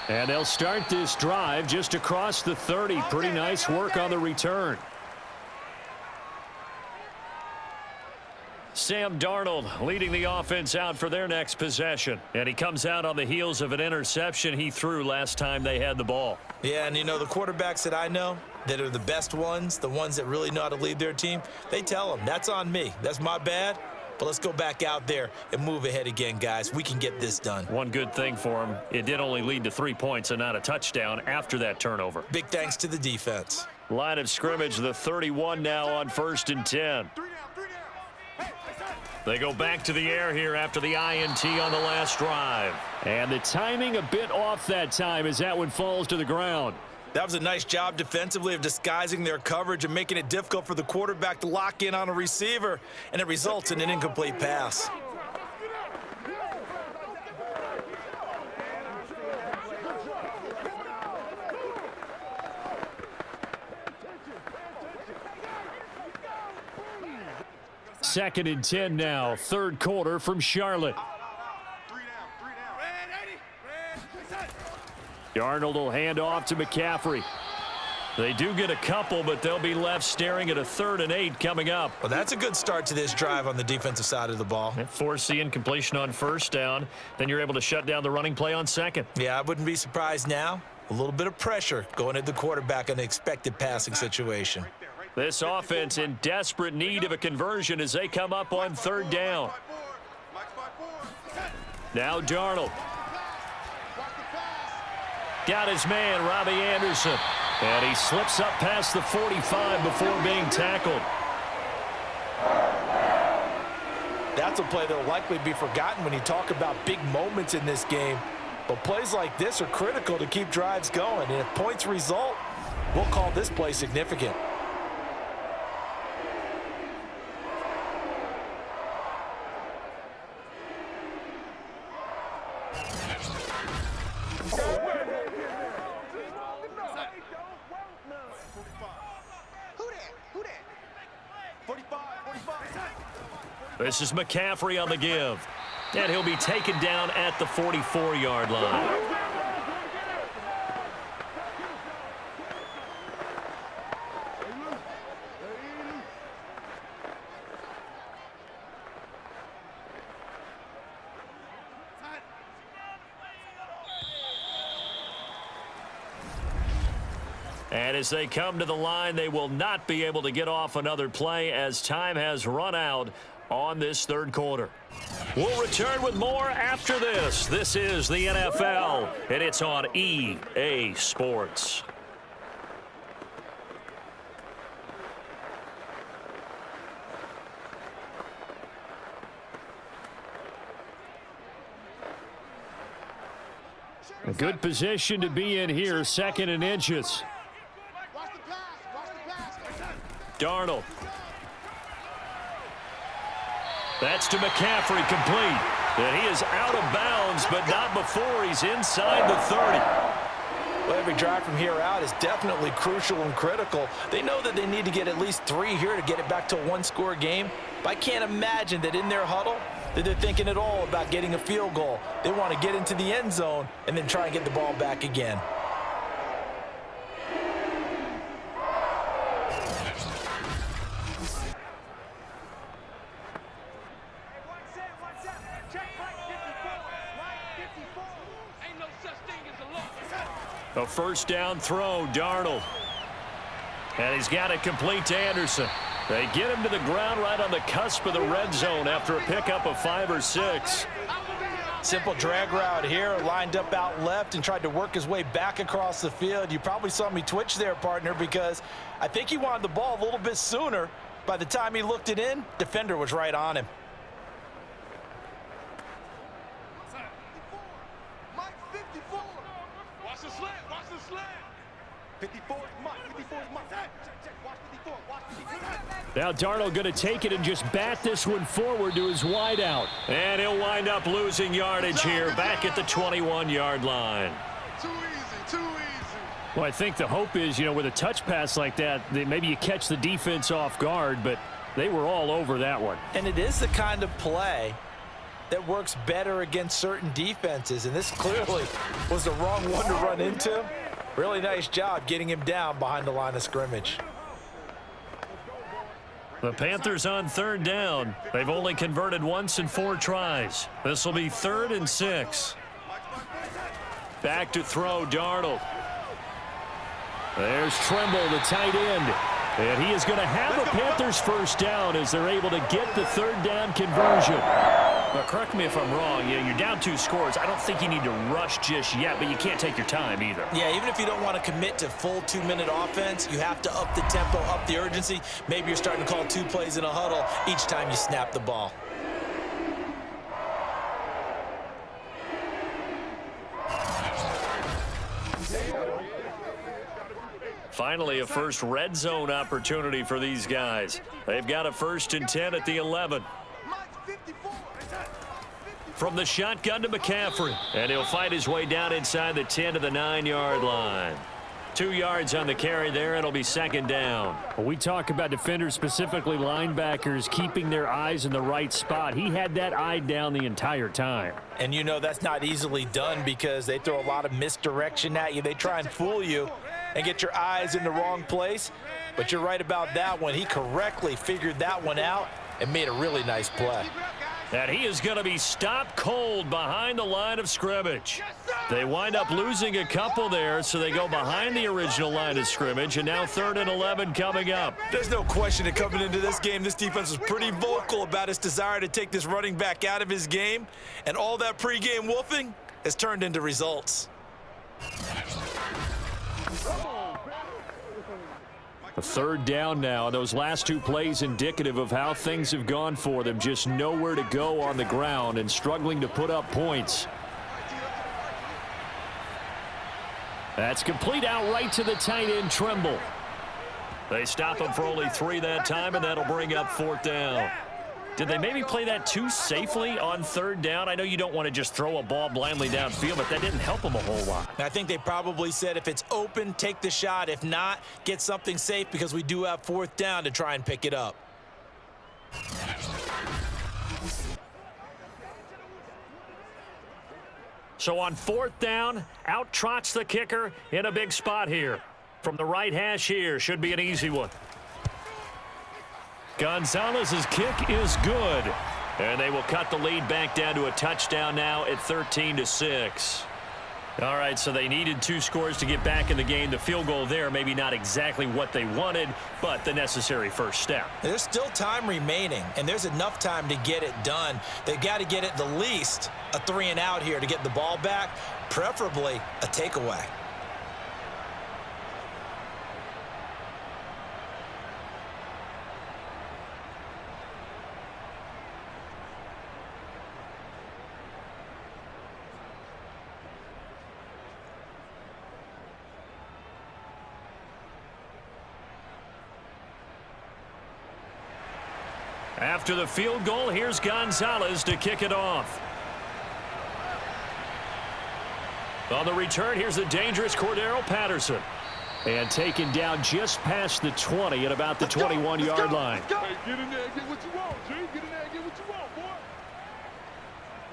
And they'll start this drive just across the 30. Pretty nice work on the return. Sam Darnold leading the offense out for their next possession. And he comes out on the heels of an interception he threw last time they had the ball. Yeah, and you know, the quarterbacks that I know that are the best ones, the ones that really know how to lead their team, they tell them, that's on me. That's my bad. But let's go back out there and move ahead again, guys. We can get this done. One good thing for him, it did only lead to 3 points and not a touchdown after that turnover. Big thanks to the defense. Line of scrimmage, the 31 now on 1st and 10. They go back to the air here after the INT on the last drive. And the timing a bit off that time as that one falls to the ground. That was a nice job defensively of disguising their coverage and making it difficult for the quarterback to lock in on a receiver, and it results in an incomplete pass. Second and 10 now, third quarter from Charlotte. Darnold will hand off to McCaffrey. They do get a couple, but they'll be left staring at a 3rd and 8 coming up. Well, that's a good start to this drive on the defensive side of the ball. Force the incompletion on first down. Then you're able to shut down the running play on second. Yeah, I wouldn't be surprised now. A little bit of pressure going at the quarterback in an expected passing situation. This offense in desperate need of a conversion as they come up on 3rd down. Now Darnold. Got his man, Robbie Anderson. And he slips up past the 45 before being tackled. That's a play that will likely be forgotten when you talk about big moments in this game. But plays like this are critical to keep drives going. And if points result, we'll call this play significant. This is McCaffrey on the give. And he'll be taken down at the 44-yard line. And as they come to the line, they will not be able to get off another play as time has run out on this 3rd quarter. We'll return with more after this. This is the NFL, and it's on EA Sports. A good position to be in here, 2nd and inches. Darnold. That's to McCaffrey, complete. And he is out of bounds, but not before he's inside the 30. Well, every drive from here out is definitely crucial and critical. They know that they need to get at least 3 here to get it back to a 1-score game. But I can't imagine that in their huddle that they're thinking at all about getting a field goal. They want to get into the end zone and then try and get the ball back again. A first down throw, Darnold. And he's got it complete to Anderson. They get him to the ground right on the cusp of the red zone after a pickup of 5 or 6. Simple drag route here, lined up out left and tried to work his way back across the field. You probably saw me twitch there, partner, because I think he wanted the ball a little bit sooner. By the time he looked it in, defender was right on him. Watch the slant. Watch the slant. 54 is Mike. 54 is Mike. Watch 54. Watch 54. Now Darnold going to take it and just bat this one forward to his wideout. And he'll wind up losing yardage here back at the 21-yard line. Too easy. Too easy. Well, I think the hope is, with a touch pass like that, maybe you catch the defense off guard, but they were all over that one. And it is the kind of play that works better against certain defenses, and this clearly was the wrong one to run into. Really nice job getting him down behind the line of scrimmage. The Panthers on 3rd down. They've only converted once in 4 tries. This will be 3rd and 6. Back to throw, Darnold. There's Trimble, the tight end. And he is going to have a Panthers first down as they're able to get the 3rd down conversion. Now, correct me if I'm wrong. You're down 2 scores. I don't think you need to rush just yet, but you can't take your time either. Yeah, even if you don't want to commit to full 2-minute offense, you have to up the tempo, up the urgency. Maybe you're starting to call 2 plays in a huddle each time you snap the ball. Finally, a first red zone opportunity for these guys. They've got a 1st and 10 at the 11. From the shotgun to McCaffrey, and he'll fight his way down inside the 10 to the 9-yard line. 2 yards on the carry there. It'll be 2nd down. Well, we talk about defenders, specifically linebackers, keeping their eyes in the right spot. He had that eye down the entire time. And you know that's not easily done because they throw a lot of misdirection at you. They try and fool you and get your eyes in the wrong place. But you're right about that one. He correctly figured that one out and made a really nice play. And he is going to be stopped cold behind the line of scrimmage. They wind up losing a couple there, so they go behind the original line of scrimmage, and now 3rd and 11 coming up. There's no question that coming into this game, this defense was pretty vocal about its desire to take this running back out of his game, and all that pregame wolfing has turned into results. A 3rd down now. Those last 2 plays indicative of how things have gone for them. Just nowhere to go on the ground and struggling to put up points. That's complete out right to the tight end, Trimble. They stop him for only 3 that time, and that'll bring up 4th down. Did they maybe play that too safely on 3rd down? I know you don't want to just throw a ball blindly downfield, but that didn't help them a whole lot. I think they probably said if it's open, take the shot. If not, get something safe because we do have 4th down to try and pick it up. So on 4th down, out trots the kicker in a big spot here. From the right hash here, should be an easy one. Gonzalez's kick is good. And they will cut the lead back down to a touchdown now at 13-6. All right, so they needed 2 scores to get back in the game. The field goal there, maybe not exactly what they wanted, but the necessary first step. There's still time remaining, and there's enough time to get it done. They've got to get at the least a 3 and out here to get the ball back, preferably a takeaway. After the field goal, here's Gonzalez to kick it off. On the return, here's the dangerous Cordero Patterson. And taken down just past the 20 at about the 21-yard line. Hey, get in there and get what you want, G. Get in there and get what you want, boy.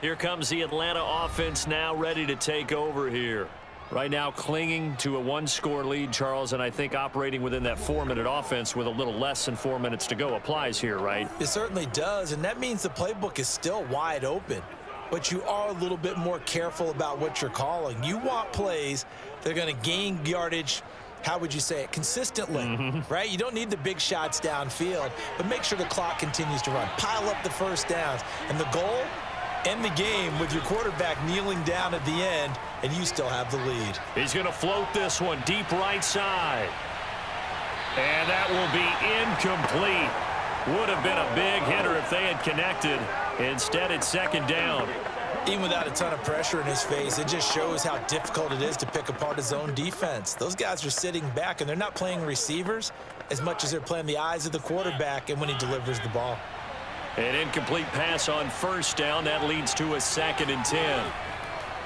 Here comes the Atlanta offense now ready to take over here. Right now clinging to a 1-score lead, Charles, and I think operating within that 4-minute offense with a little less than 4 minutes to go applies here, right? It certainly does, and that means the playbook is still wide open. But you are a little bit more careful about what you're calling. You want plays that are going to gain yardage, how would you say it, consistently, right? You don't need the big shots downfield, but make sure the clock continues to run. Pile up the first downs, and the goal, end the game with your quarterback kneeling down at the end, and you still have the lead. He's going to float this one deep right side. And that will be incomplete. Would have been a big hitter if they had connected. Instead, it's 2nd down. Even without a ton of pressure in his face, it just shows how difficult it is to pick apart his own defense. Those guys are sitting back, and they're not playing receivers as much as they're playing the eyes of the quarterback and when he delivers the ball. An incomplete pass on 1st down. That leads to a 2nd and 10.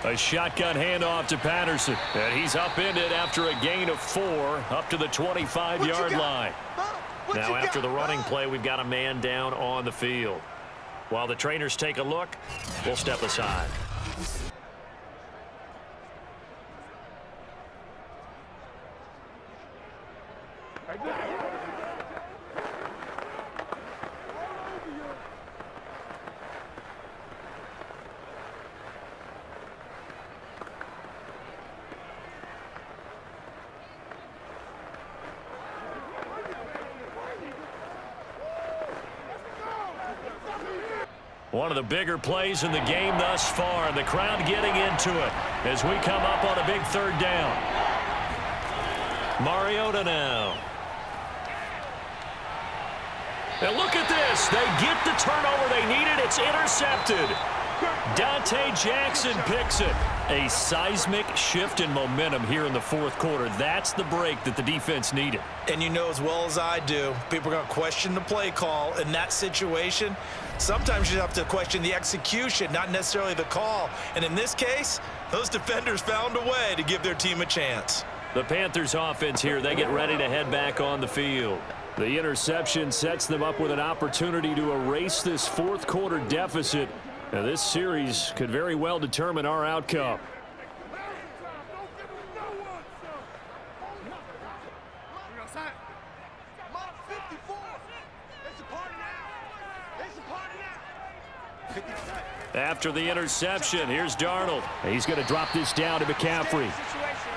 A shotgun handoff to Patterson. And he's upended after a gain of 4 up to the 25-yard line. Now after the running play, we've got a man down on the field. While the trainers take a look, we'll step aside. One of the bigger plays in the game thus far. The crowd getting into it as we come up on a big 3rd down. Mariota now. And look at this. They get the turnover they needed. It's intercepted. Dante Jackson picks it. A seismic shift in momentum here in the fourth quarter. That's the break that the defense needed. And you know as well as I do, people are going to question the play call in that situation. Sometimes you have to question the execution, not necessarily the call. And in this case, those defenders found a way to give their team a chance. The Panthers offense here, they get ready to head back on the field. The interception sets them up with an opportunity to erase this fourth quarter deficit. Now, this series could very well determine our outcome. After the interception, here's Darnold. He's going to drop this down to McCaffrey.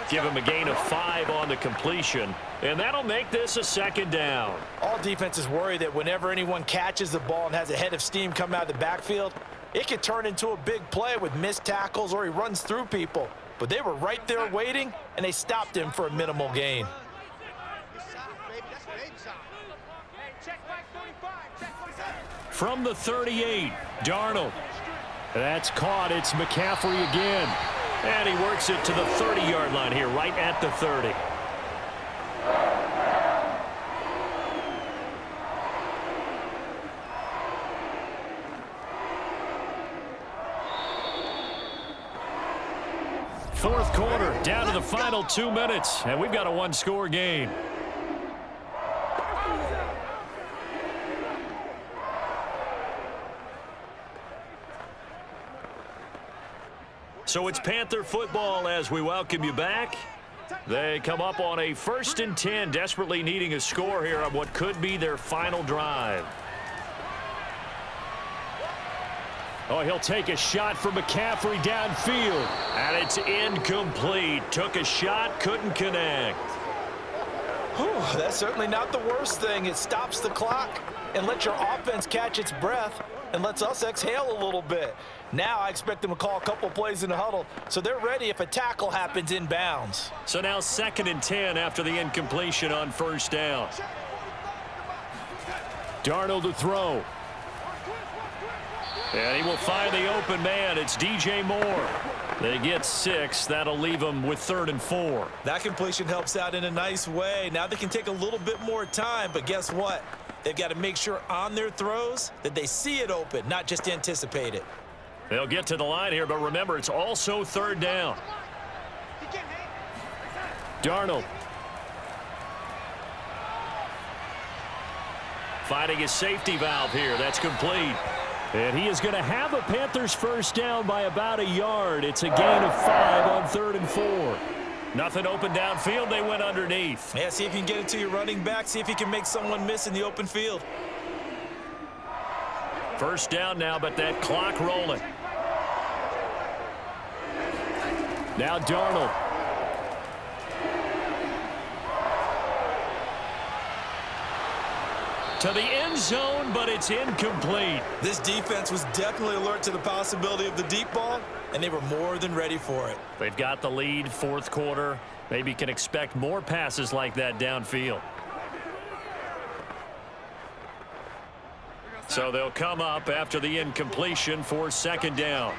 Give him a gain of 5 on the completion, and that'll make this a second down. All defenses worry that whenever anyone catches the ball and has a head of steam come out of the backfield, it could turn into a big play with missed tackles or he runs through people. But they were right there waiting, and they stopped him for a minimal gain. From the 38, Darnold. That's caught. It's McCaffrey again. And he works it to the 30-yard line here, right at the 30. Fourth quarter, down to the final 2 minutes, and we've got a one-score game. So it's Panther football as we welcome you back. They come up on a 1st and 10, desperately needing a score here on what could be their final drive. Oh, he'll take a shot from McCaffrey downfield. And it's incomplete. Took a shot, couldn't connect. Whew, that's certainly not the worst thing. It stops the clock and lets your offense catch its breath and lets us exhale a little bit. Now I expect them to call a couple plays in the huddle, so they're ready if a tackle happens inbounds. So now 2nd and 10 after the incompletion on 1st down. Darnold to throw. And he will find the open man. It's DJ Moore. They get 6. That'll leave them with 3rd and 4. That completion helps out in a nice way. Now they can take a little bit more time, but guess what? They've got to make sure on their throws that they see it open, not just anticipate it. They'll get to the line here, but remember, it's also 3rd down. Darnold. Finding his safety valve here. That's complete. And he is going to have a Panthers 1st down by about a yard. It's a gain of 5 on 3rd and 4. Nothing open downfield. They went underneath. Yeah, see if you can get it to your running back. See if you can make someone miss in the open field. 1st down now, but that clock rolling. Now Darnold. To the end zone, but it's incomplete. This defense was definitely alert to the possibility of the deep ball, and they were more than ready for it. They've got the lead, 4th quarter. Maybe can expect more passes like that downfield. So they'll come up after the incompletion for 2nd down.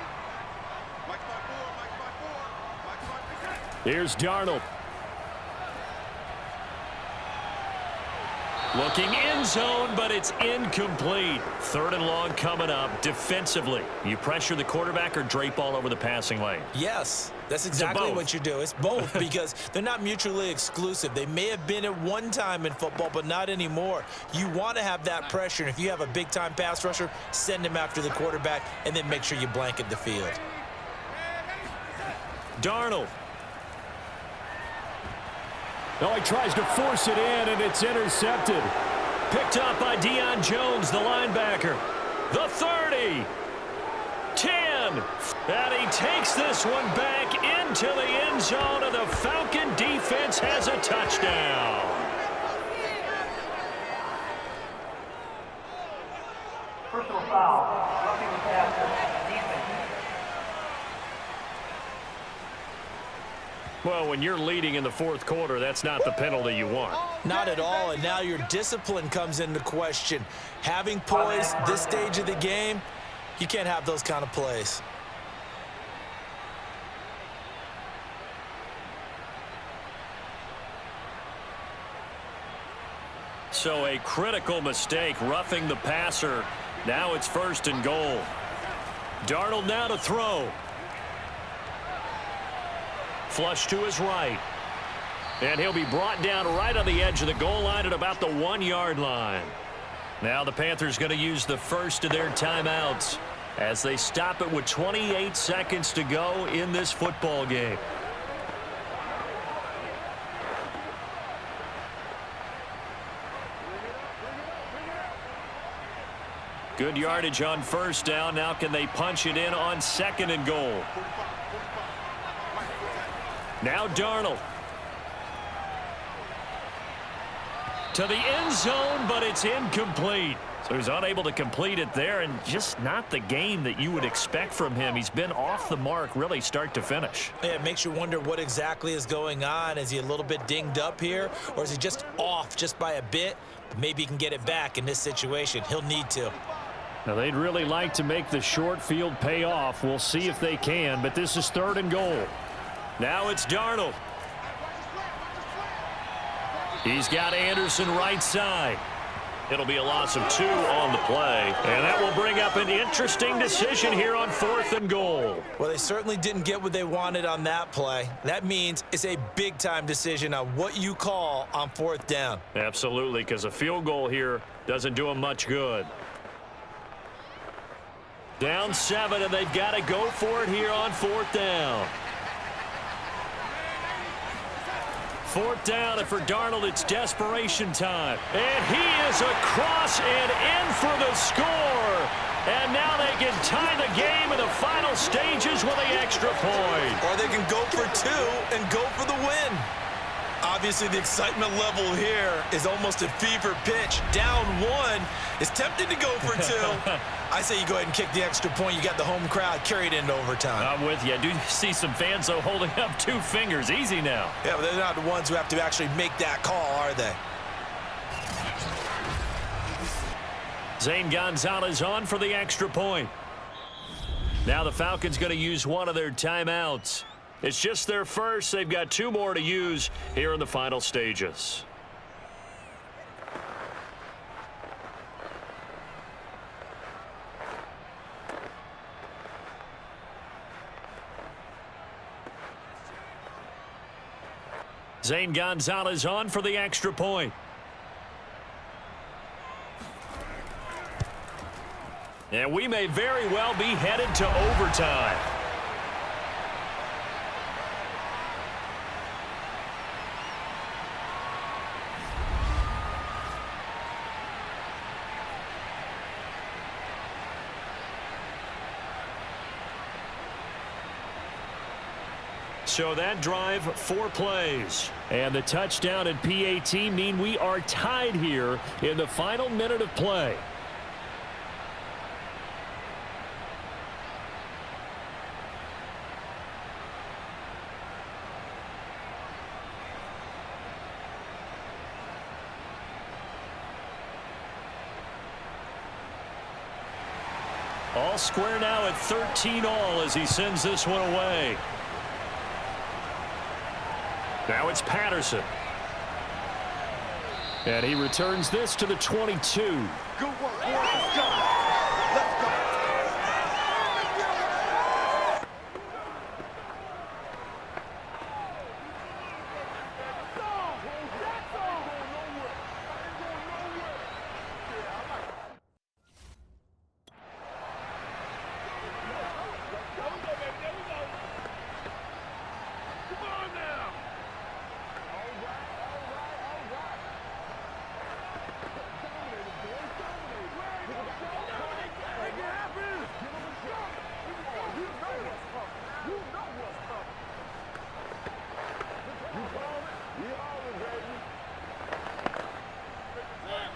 Here's Darnold. Looking end zone, but it's incomplete. 3rd and long coming up. Defensively, you pressure the quarterback or drape all over the passing lane? Yes, that's exactly what you do. It's both because they're not mutually exclusive. They may have been at one time in football, but not anymore. You want to have that pressure, and if you have a big-time pass rusher, send him after the quarterback, and then make sure you blanket the field. Darnold. Oh, he tries to force it in, and it's intercepted. Picked up by Deion Jones, the linebacker. The 30. 10. And he takes this one back into the end zone, and the Falcon defense has a touchdown. Personal foul, roughing the passer, defense. Well, when you're leading in the 4th quarter, that's not the penalty you want. Not at all, and now your discipline comes into question. Having poise this stage of the game, You can't have those kind of plays. So a critical mistake, roughing the passer. Now it's 1st and goal. Darnold now to throw. Flush to his right. And he'll be brought down right on the edge of the goal line at about the 1-yard line. Now the Panthers going to use the first of their timeouts as they stop it with 28 seconds to go in this football game. Good yardage on 1st down. Now can they punch it in on 2nd and goal? Now Darnold. To the end zone, but it's incomplete. So he's unable to complete it there, and just not the game that you would expect from him. He's been off the mark really start to finish. Yeah, it makes you wonder what exactly is going on. Is he a little bit dinged up here, or is he just off just by a bit? Maybe he can get it back in this situation. He'll need to. Now, they'd really like to make the short field pay off. We'll see if they can, but this is 3rd and goal. Now it's Darnold. He's got Anderson right side. It'll be a loss of 2 on the play, and that will bring up an interesting decision here on 4th and goal. Well, they certainly didn't get what they wanted on that play. That means it's a big-time decision on what you call on 4th down. Absolutely, because a field goal here doesn't do them much good. Down 7, and they've got to go for it here on 4th down. 4th down, and for Darnold, it's desperation time. And he is across and in for the score. And now they can tie the game in the final stages with the extra point. Or they can go for 2 and go for the win. Obviously, the excitement level here is almost a fever pitch. Down 1 is tempted to go for 2. I say you go ahead and kick the extra point. You got the home crowd carried into overtime. I'm with you. I do see some fans, though, holding up 2 fingers. Easy now. Yeah, but they're not the ones who have to actually make that call, are they? Zane Gonzalez on for the extra point. Now the Falcons going to use one of their timeouts. It's just their first. They've got 2 more to use here in the final stages. Zane Gonzalez on for the extra point. And we may very well be headed to overtime. So that drive, 4 plays. And the touchdown and PAT mean we are tied here in the final minute of play. All square now at 13 all as he sends this one away. Now it's Patterson. And he returns this to the 22. Good work, boys. Let's go. Let's go.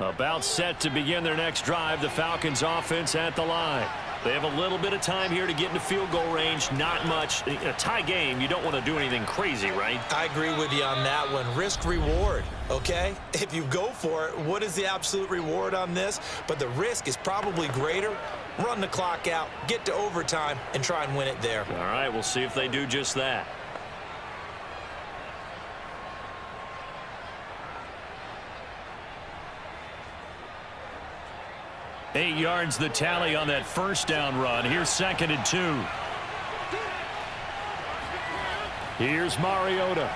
About set to begin their next drive. The Falcons offense at the line. They have a little bit of time here to get into field goal range. Not much. In a tie game, you don't want to do anything crazy, right? I agree with you on that one. Risk reward, okay? If you go for it, what is the absolute reward on this? But the risk is probably greater. Run the clock out, get to overtime, and try and win it there. All right, we'll see if they do just that. 8 yards the tally on that first down run. Here's 2nd and 2. Here's Mariota.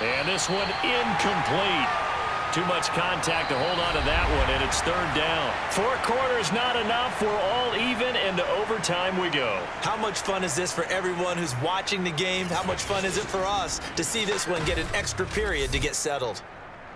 And this one incomplete. Too much contact to hold on to that one, and it's 3rd down. 4 quarters not enough. We're all even, and to overtime we go. How much fun is this for everyone who's watching the game? How much fun is it for us to see this one get an extra period to get settled?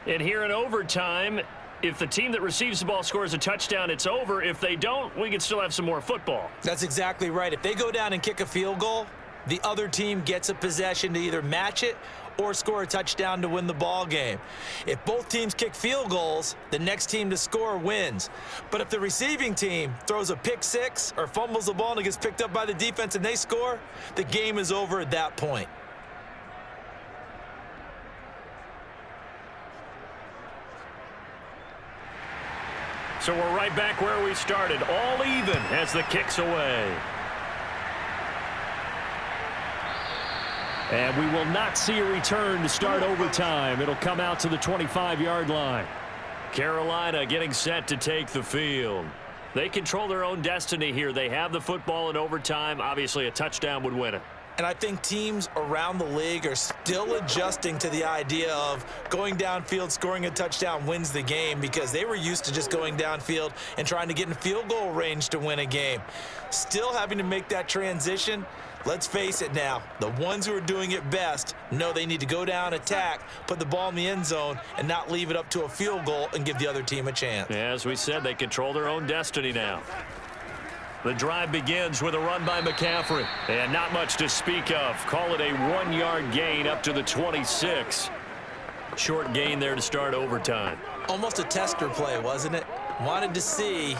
And here in overtime, if the team that receives the ball scores a touchdown, it's over. If they don't, we can still have some more football. That's exactly right. If they go down and kick a field goal, the other team gets a possession to either match it or score a touchdown to win the ball game. If both teams kick field goals, the next team to score wins. But if the receiving team throws a pick six or fumbles the ball and it gets picked up by the defense and they score, the game is over at that point. So we're right back where we started, all even as the kick's away. And we will not see a return to start overtime. It'll come out to the 25-yard line. Carolina getting set to take the field. They control their own destiny here. They have the football in overtime. Obviously, a touchdown would win it. And I think teams around the league are still adjusting to the idea of going downfield, scoring a touchdown wins the game, because they were used to just going downfield and trying to get in field goal range to win a game. Still having to make that transition. Let's face it now, the ones who are doing it best know they need to go down, attack, put the ball in the end zone, and not leave it up to a field goal and give the other team a chance. Yeah, as we said, they control their own destiny now. The drive begins with a run by McCaffrey. And not much to speak of. Call it a 1-yard gain up to the 26. Short gain there to start overtime. Almost a tester play, wasn't it? Wanted to see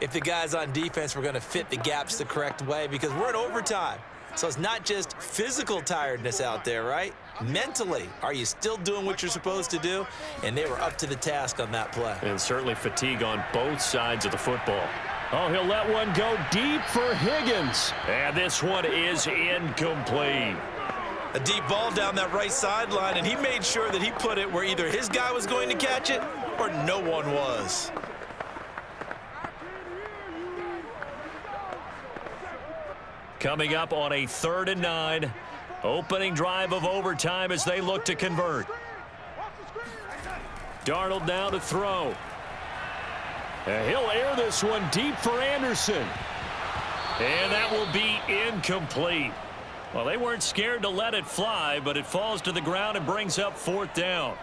if the guys on defense were going to fit the gaps the correct way, because we're in overtime. So it's not just physical tiredness out there, right? Mentally, are you still doing what you're supposed to do? And they were up to the task on that play. And certainly fatigue on both sides of the football. Oh, he'll let one go deep for Higgins. And this one is incomplete. A deep ball down that right sideline, and he made sure that he put it where either his guy was going to catch it or no one was. Coming up on a 3rd and 9. Opening drive of overtime as they look to convert. Darnold now to throw. And he'll air this one deep for Anderson. And that will be incomplete. Well, they weren't scared to let it fly, but it falls to the ground and brings up 4th down.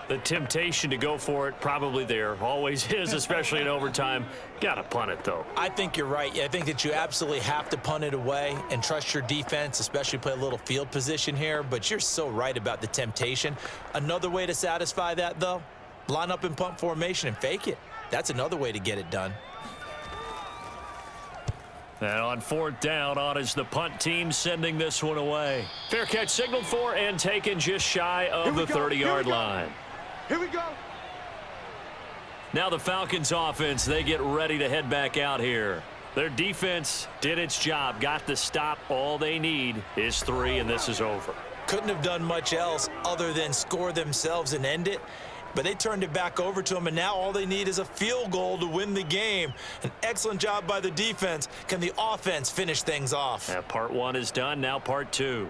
The temptation to go for it probably there. Always is, especially in overtime. Got to punt it, though. I think you're right. I think that you absolutely have to punt it away and trust your defense, especially play a little field position here. But you're so right about the temptation. Another way to satisfy that, though, line up in punt formation and fake it. That's another way to get it done. And on 4th down, on is the punt team sending this one away. Fair catch signaled for and taken just shy of the 30-yard line. Here we go. Now the Falcons offense, they get ready to head back out here. Their defense did its job, got the stop. All they need is 3, and this is over. Couldn't have done much else other than score themselves and end it. But they turned it back over to them, and now all they need is a field goal to win the game. An excellent job by the defense. Can the offense finish things off? Yeah, part 1 is done, now part 2.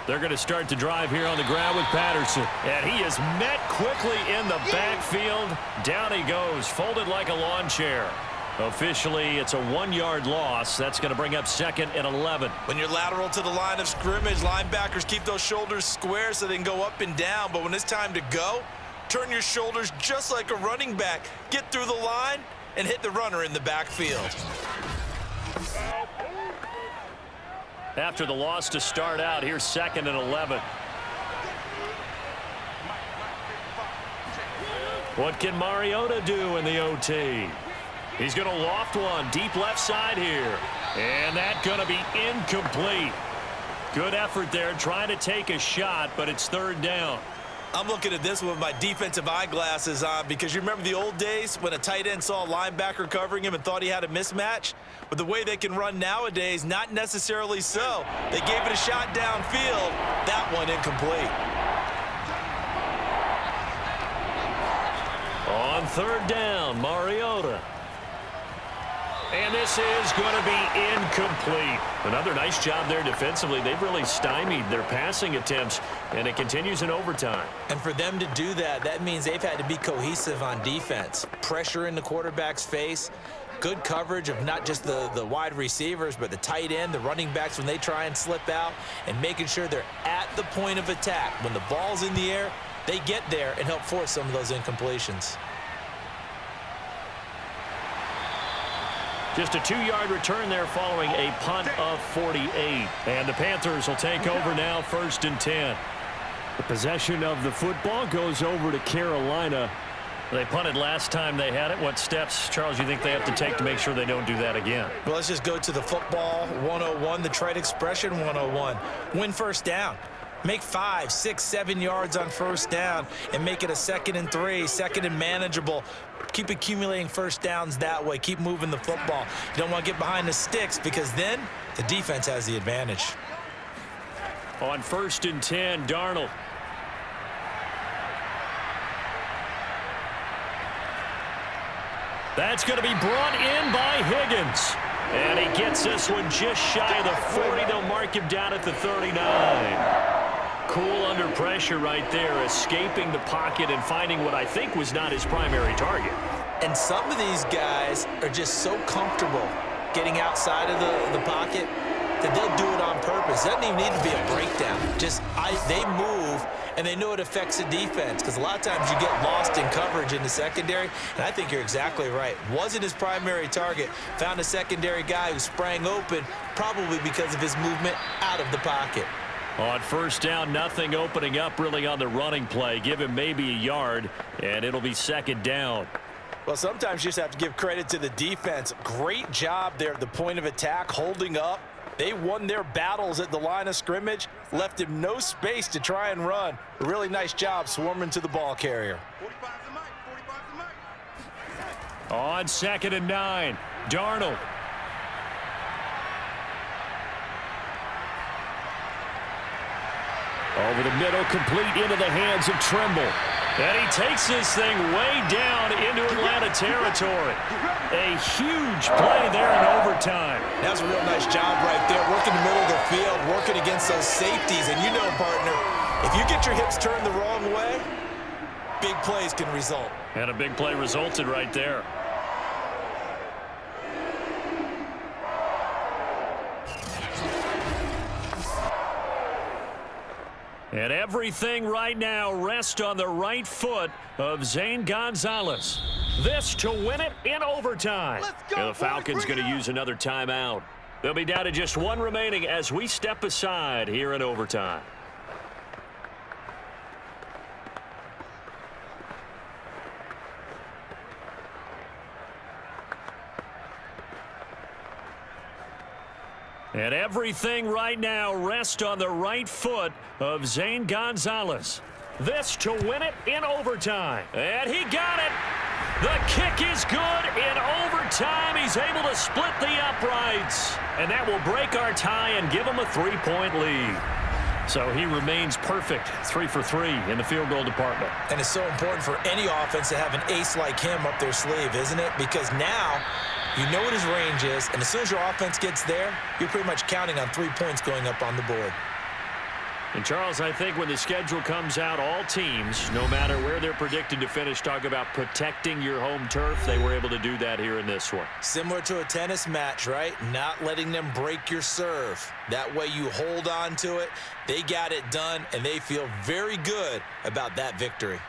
They're going to start the drive here on the ground with Patterson. And he is met quickly in the backfield. Down he goes, folded like a lawn chair. Officially, it's a 1-yard loss. That's going to bring up 2nd and 11. When you're lateral to the line of scrimmage, linebackers keep those shoulders square so they can go up and down. But when it's time to go, turn your shoulders just like a running back. Get through the line and hit the runner in the backfield. After the loss to start out, here's 2nd and 11. What can Mariota do in the OT? He's going to loft one deep left side here. And that's going to be incomplete. Good effort there trying to take a shot, but it's 3rd down. I'm looking at this with my defensive eyeglasses on because you remember the old days when a tight end saw a linebacker covering him and thought he had a mismatch? But the way they can run nowadays, not necessarily so. They gave it a shot downfield. That one incomplete. On 3rd down, Mariota. And this is going to be incomplete. Another nice job there defensively. They've really stymied their passing attempts, and it continues in overtime. And for them to do that, that means they've had to be cohesive on defense. Pressure in the quarterback's face, good coverage of not just the wide receivers, but the tight end, the running backs when they try and slip out, and making sure they're at the point of attack. When the ball's in the air, they get there and help force some of those incompletions. Just a 2-yard return there following a punt of 48. And the Panthers will take over now, 1st and 10. The possession of the football goes over to Carolina. They punted last time they had it. What steps, Charles, you think they have to take to make sure they don't do that again? Well, let's just go to the football 101, the trade expression 101. Win 1st down. Make 5, 6, 7 yards on 1st down and make it a 2nd and 3, 2nd and manageable. Keep accumulating 1st downs that way. Keep moving the football. You don't want to get behind the sticks because then the defense has the advantage. On 1st and 10, Darnold. That's going to be brought in by Higgins. And he gets this one just shy of the 40. They'll mark him down at the 39. Cool under pressure right there, escaping the pocket and finding what I think was not his primary target. And some of these guys are just so comfortable getting outside of the pocket that they'll do it on purpose. It doesn't even need to be a breakdown. They move, and they know it affects the defense because a lot of times you get lost in coverage in the secondary, and I think you're exactly right. Wasn't his primary target. Found a secondary guy who sprang open, probably because of his movement out of the pocket. On 1st down, nothing opening up really on the running play. Give him maybe a yard, and it'll be 2nd down. Well, sometimes you just have to give credit to the defense. Great job there at the point of attack, holding up. They won their battles at the line of scrimmage, left him no space to try and run. A really nice job swarming to the ball carrier. 45's the mic. 45's the mic. On 2nd and 9, Darnold. Over the middle, complete into the hands of Trimble. And he takes this thing way down into Atlanta territory. A huge play there in overtime. That's a real nice job right there, working the middle of the field, working against those safeties. And you know, partner, if you get your hips turned the wrong way, big plays can result. And a big play resulted right there. And everything right now rests on the right foot of Zane Gonzalez. This to win it in overtime. And the Falcons going to use another timeout. They'll be down to just 1 remaining as we step aside here in overtime. And everything right now rests on the right foot of Zane Gonzalez. This to win it in overtime. And he got it. The kick is good in overtime. He's able to split the uprights. And that will break our tie and give him a 3-point lead. So he remains perfect, 3 for 3 in the field goal department. And it's so important for any offense to have an ace like him up their sleeve, isn't it? Because now you know what his range is, and as soon as your offense gets there, you're pretty much counting on 3 points going up on the board. And, Charles, I think when the schedule comes out, all teams, no matter where they're predicted to finish, talk about protecting your home turf. They were able to do that here in this one. Similar to a tennis match, right? Not letting them break your serve. That way you hold on to it. They got it done, and they feel very good about that victory.